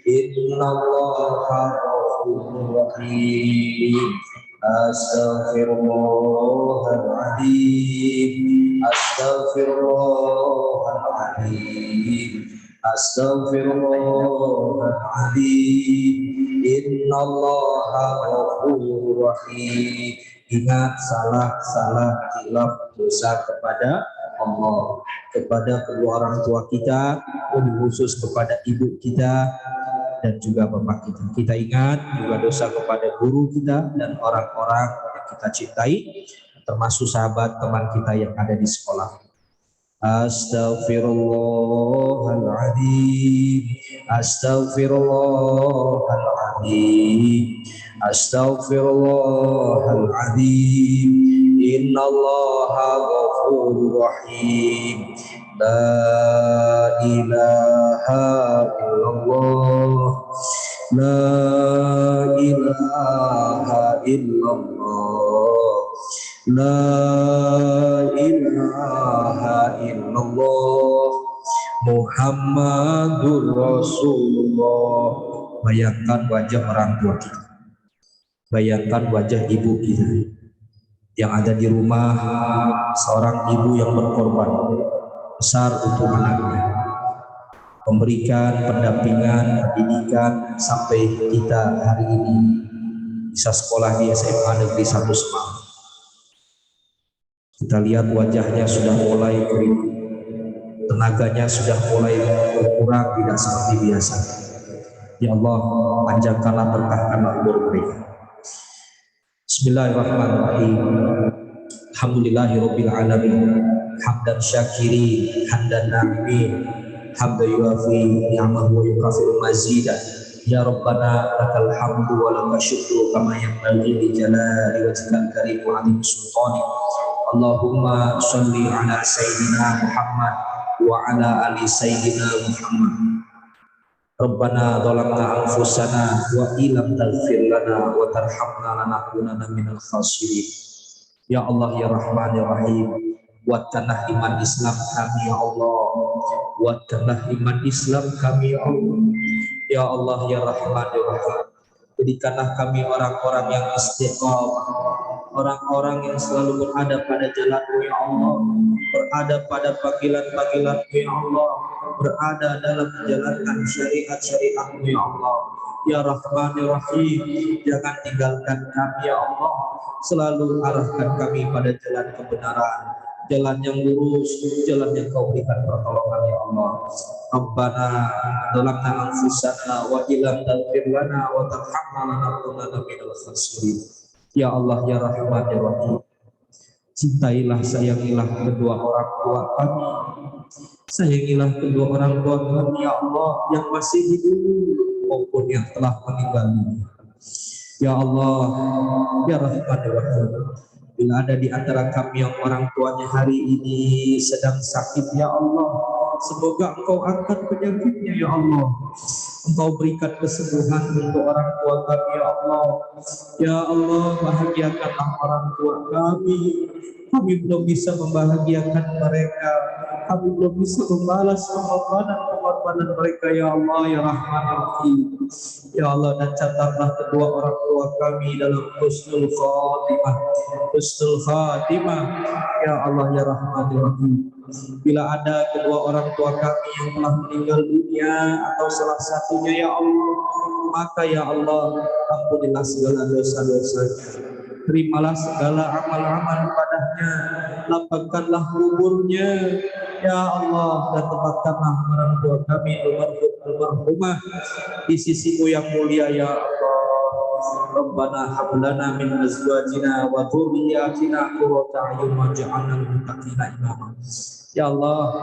Innallaha ghafurur rahim. Astaghfirullahaladzim, astaghfirullahaladzim, astaghfirullahaladzim. Innallaha ghafurur rahim. Ingat salah khilaf dosa kepada Allah, kepada kedua orang tua kita, lebih khusus kepada ibu kita dan juga bapak kita. Kita ingat juga dosa kepada guru kita dan orang-orang yang kita cintai, termasuk sahabat teman kita yang ada di sekolah. Astaghfirullahaladzim, astaghfirullahaladzim, astaghfirullahaladzim. Innallaha ghafurur rahim. La ilaha illallah, la ilaha illallah, la ilaha illallah, Muhammadur Rasulullah. Bayangkan wajah orang tua kita, bayangkan wajah ibu kita yang ada di rumah, seorang ibu yang berkorban besar untuk anaknya, memberikan pendampingan, pendidikan sampai kita hari ini bisa sekolah di SMA Negeri 1 Semarang. Kita lihat wajahnya sudah mulai kering, tenaganya sudah mulai berkurang, tidak seperti biasa. Ya Allah, panjangkanlah, berkahkanlah umur mereka. Bismillahirrahmanirrahim. Alhamdulillahirabbil alamin. Hamdan syakirin, hamdan na'imin, hamdan yuafi ni'amahu wa yukafiru mazidah. Ya Rabbana lakal hamdu wa lakal syukru kama yanbaghi li jalali wajhikal karim wa 'azimi sultanik. Allahumma sholli ala sayyidina Muhammad wa ala ali sayyidina Muhammad. Rabbana zalamna anfusana wa illam taghfir lana wa tarhamna lanakunanna minal khasirin. Ya Allah ya Rahman ya Rahim, kuatkanlah iman Islam kami ya Allah, kuatkanlah iman Islam kami ya Allah. Ya Allah ya Rahman ya Rahim, jadikanlah kami orang-orang yang istiqamah, orang-orang yang selalu berada pada jalan-Mu ya Allah, berada pada panggilan-panggilan-Mu ya Allah, berada dalam menjalankan syariat-syariat-Mu ya Allah. Ya Rahman ya Rahim, jangan tinggalkan kami ya Allah, selalu arahkan kami pada jalan kebenaran, jalan yang lurus, jalan yang Kau berikan pertolongan ya Allah. Rabbana zalamna anfusana wa illam taghfir lana wa tarhamna lanakunanna minal khasirin. Ya Allah ya Rahman ya Rahim, cintailah, sayangilah kedua orang tua kami, sayangilah kedua orang tua kami ya Allah, yang masih hidup maupun yang telah meninggal dunia. Ya Allah ya Rahman ya Rahim, bila ada di antara kami yang orang tuanya hari ini sedang sakit ya Allah, semoga Engkau angkat penyakitnya ya Allah, Engkau berikan kesembuhan untuk orang tua kami ya Allah. Ya Allah, bahagiakanlah orang tua kami. Kami belum bisa membahagiakan mereka, kami belum bisa membalas pengorbanan mereka ya Allah ya Rahman ya Rahim. Ya Allah, dan catatlah kedua orang tua kami dalam husnul khatimah, husnul khatimah ya Allah ya Rahman ya Rahim. Bila ada kedua orang tua kami yang telah meninggal dunia atau salah satunya ya Allah, maka ya Allah, ampunilah segala dosa-dosanya, terimalah segala amal-amal padanya, lapangkanlah kuburnya ya Allah, dan tempatkanlah orang tua kami almarhumah di sisi-Mu yang mulia ya Allah. Rabbana hab lana min azwajina wa dhurriyyatina qurrata a'yun waj'alna lil muttaqina imama. Ya Allah,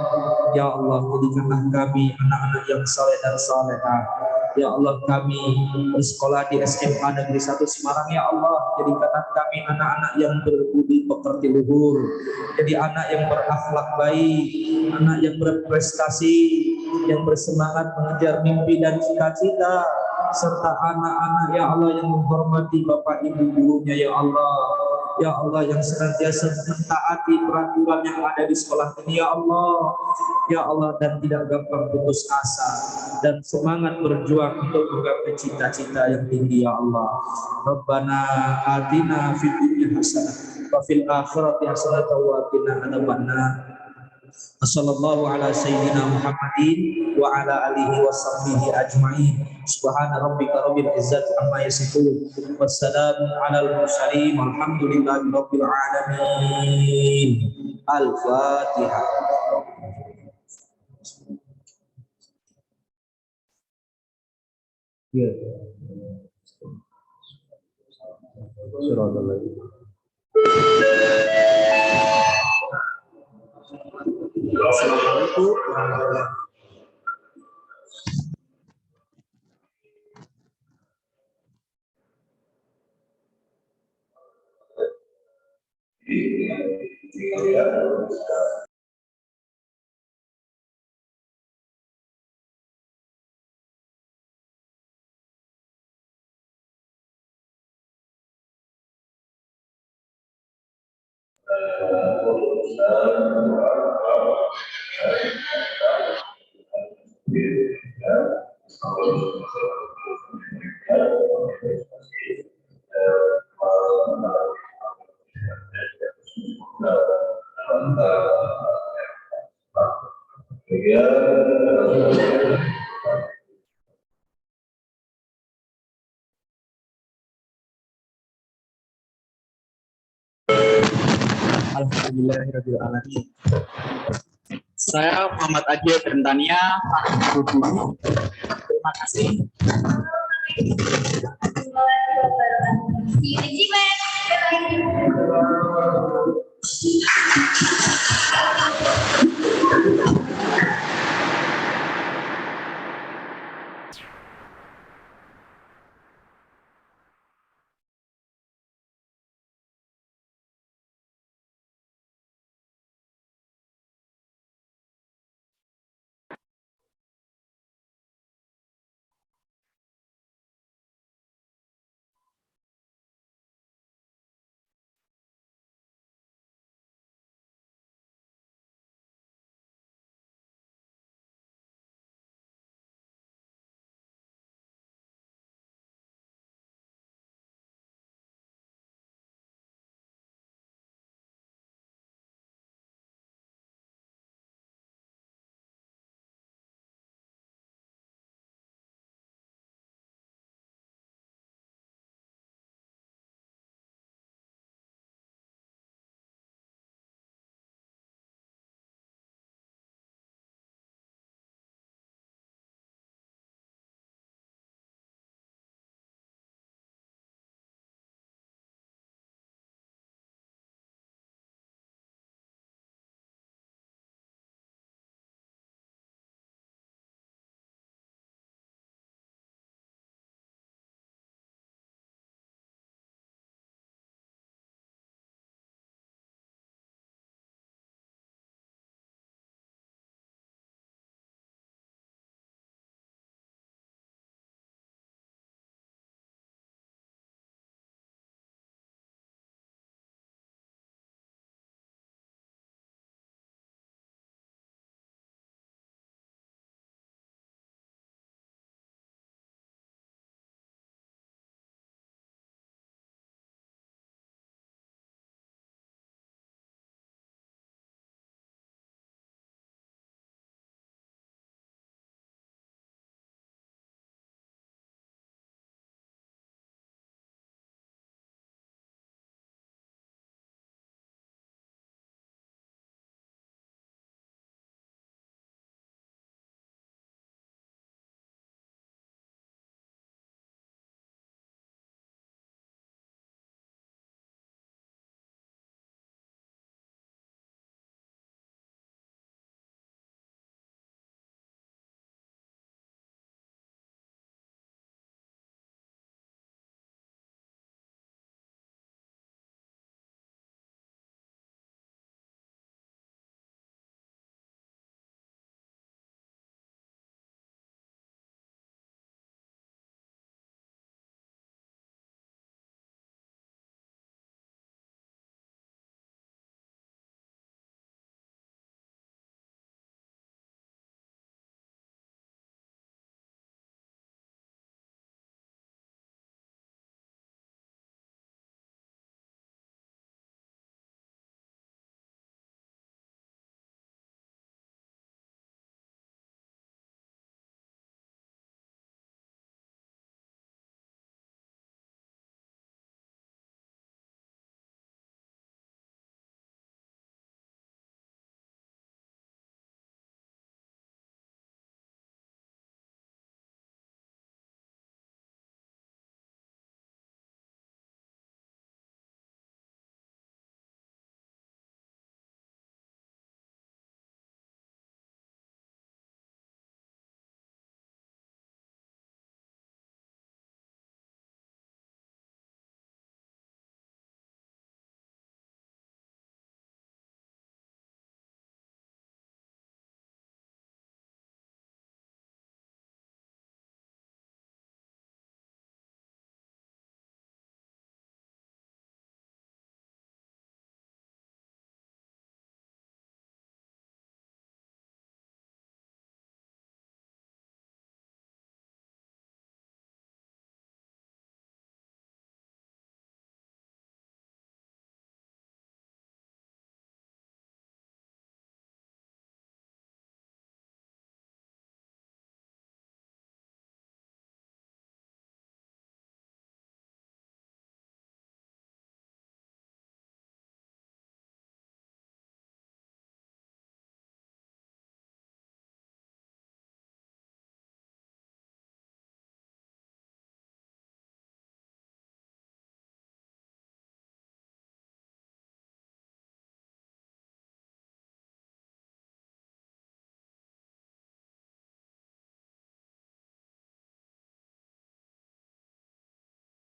jadikanlah kami anak-anak yang saleh dan salehah. Ya Allah, kami bersekolah di SMA Negeri 1 Semarang ya Allah, jadikanlah kami anak-anak yang berbudi pekerti luhur, jadi anak yang berakhlak baik, anak yang berprestasi, yang bersemangat mengejar mimpi dan cita-cita, serta anak-anak ya Allah yang menghormati bapak ibu gurunya ya Allah. Ya Allah, yang senantiasa mentaati peraturan yang ada di sekolah ini ya Allah. Ya Allah, dan tidak gampang putus asa dan semangat berjuang untuk menggapai cita-cita yang tinggi ya Allah. Rabbana atina fid dunya hasanah wa fil akhirati hasanah wa qina adzabannar. Wassallallahu ala sayyidina Muhammadin wa ala alihi wa sahbihi ajma'in. Subhana rabbika rabbil izzati amma yasifun, wassalamun alal mursalin, walhamdulillahi rabbil alamin. Al-Fatihah. Ya. Assalamualaikum warahmatullahi wabarakatuh. Alhamdulillahirabbil alamin. Saya Muhammad Adil Berentania, guru. Terima kasih.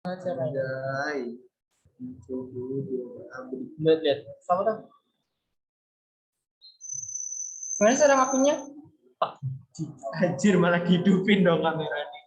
Anjay. Lihat. Sama dong. Sebenarnya cara ngakunya anjir malah hidupin dong kameranya.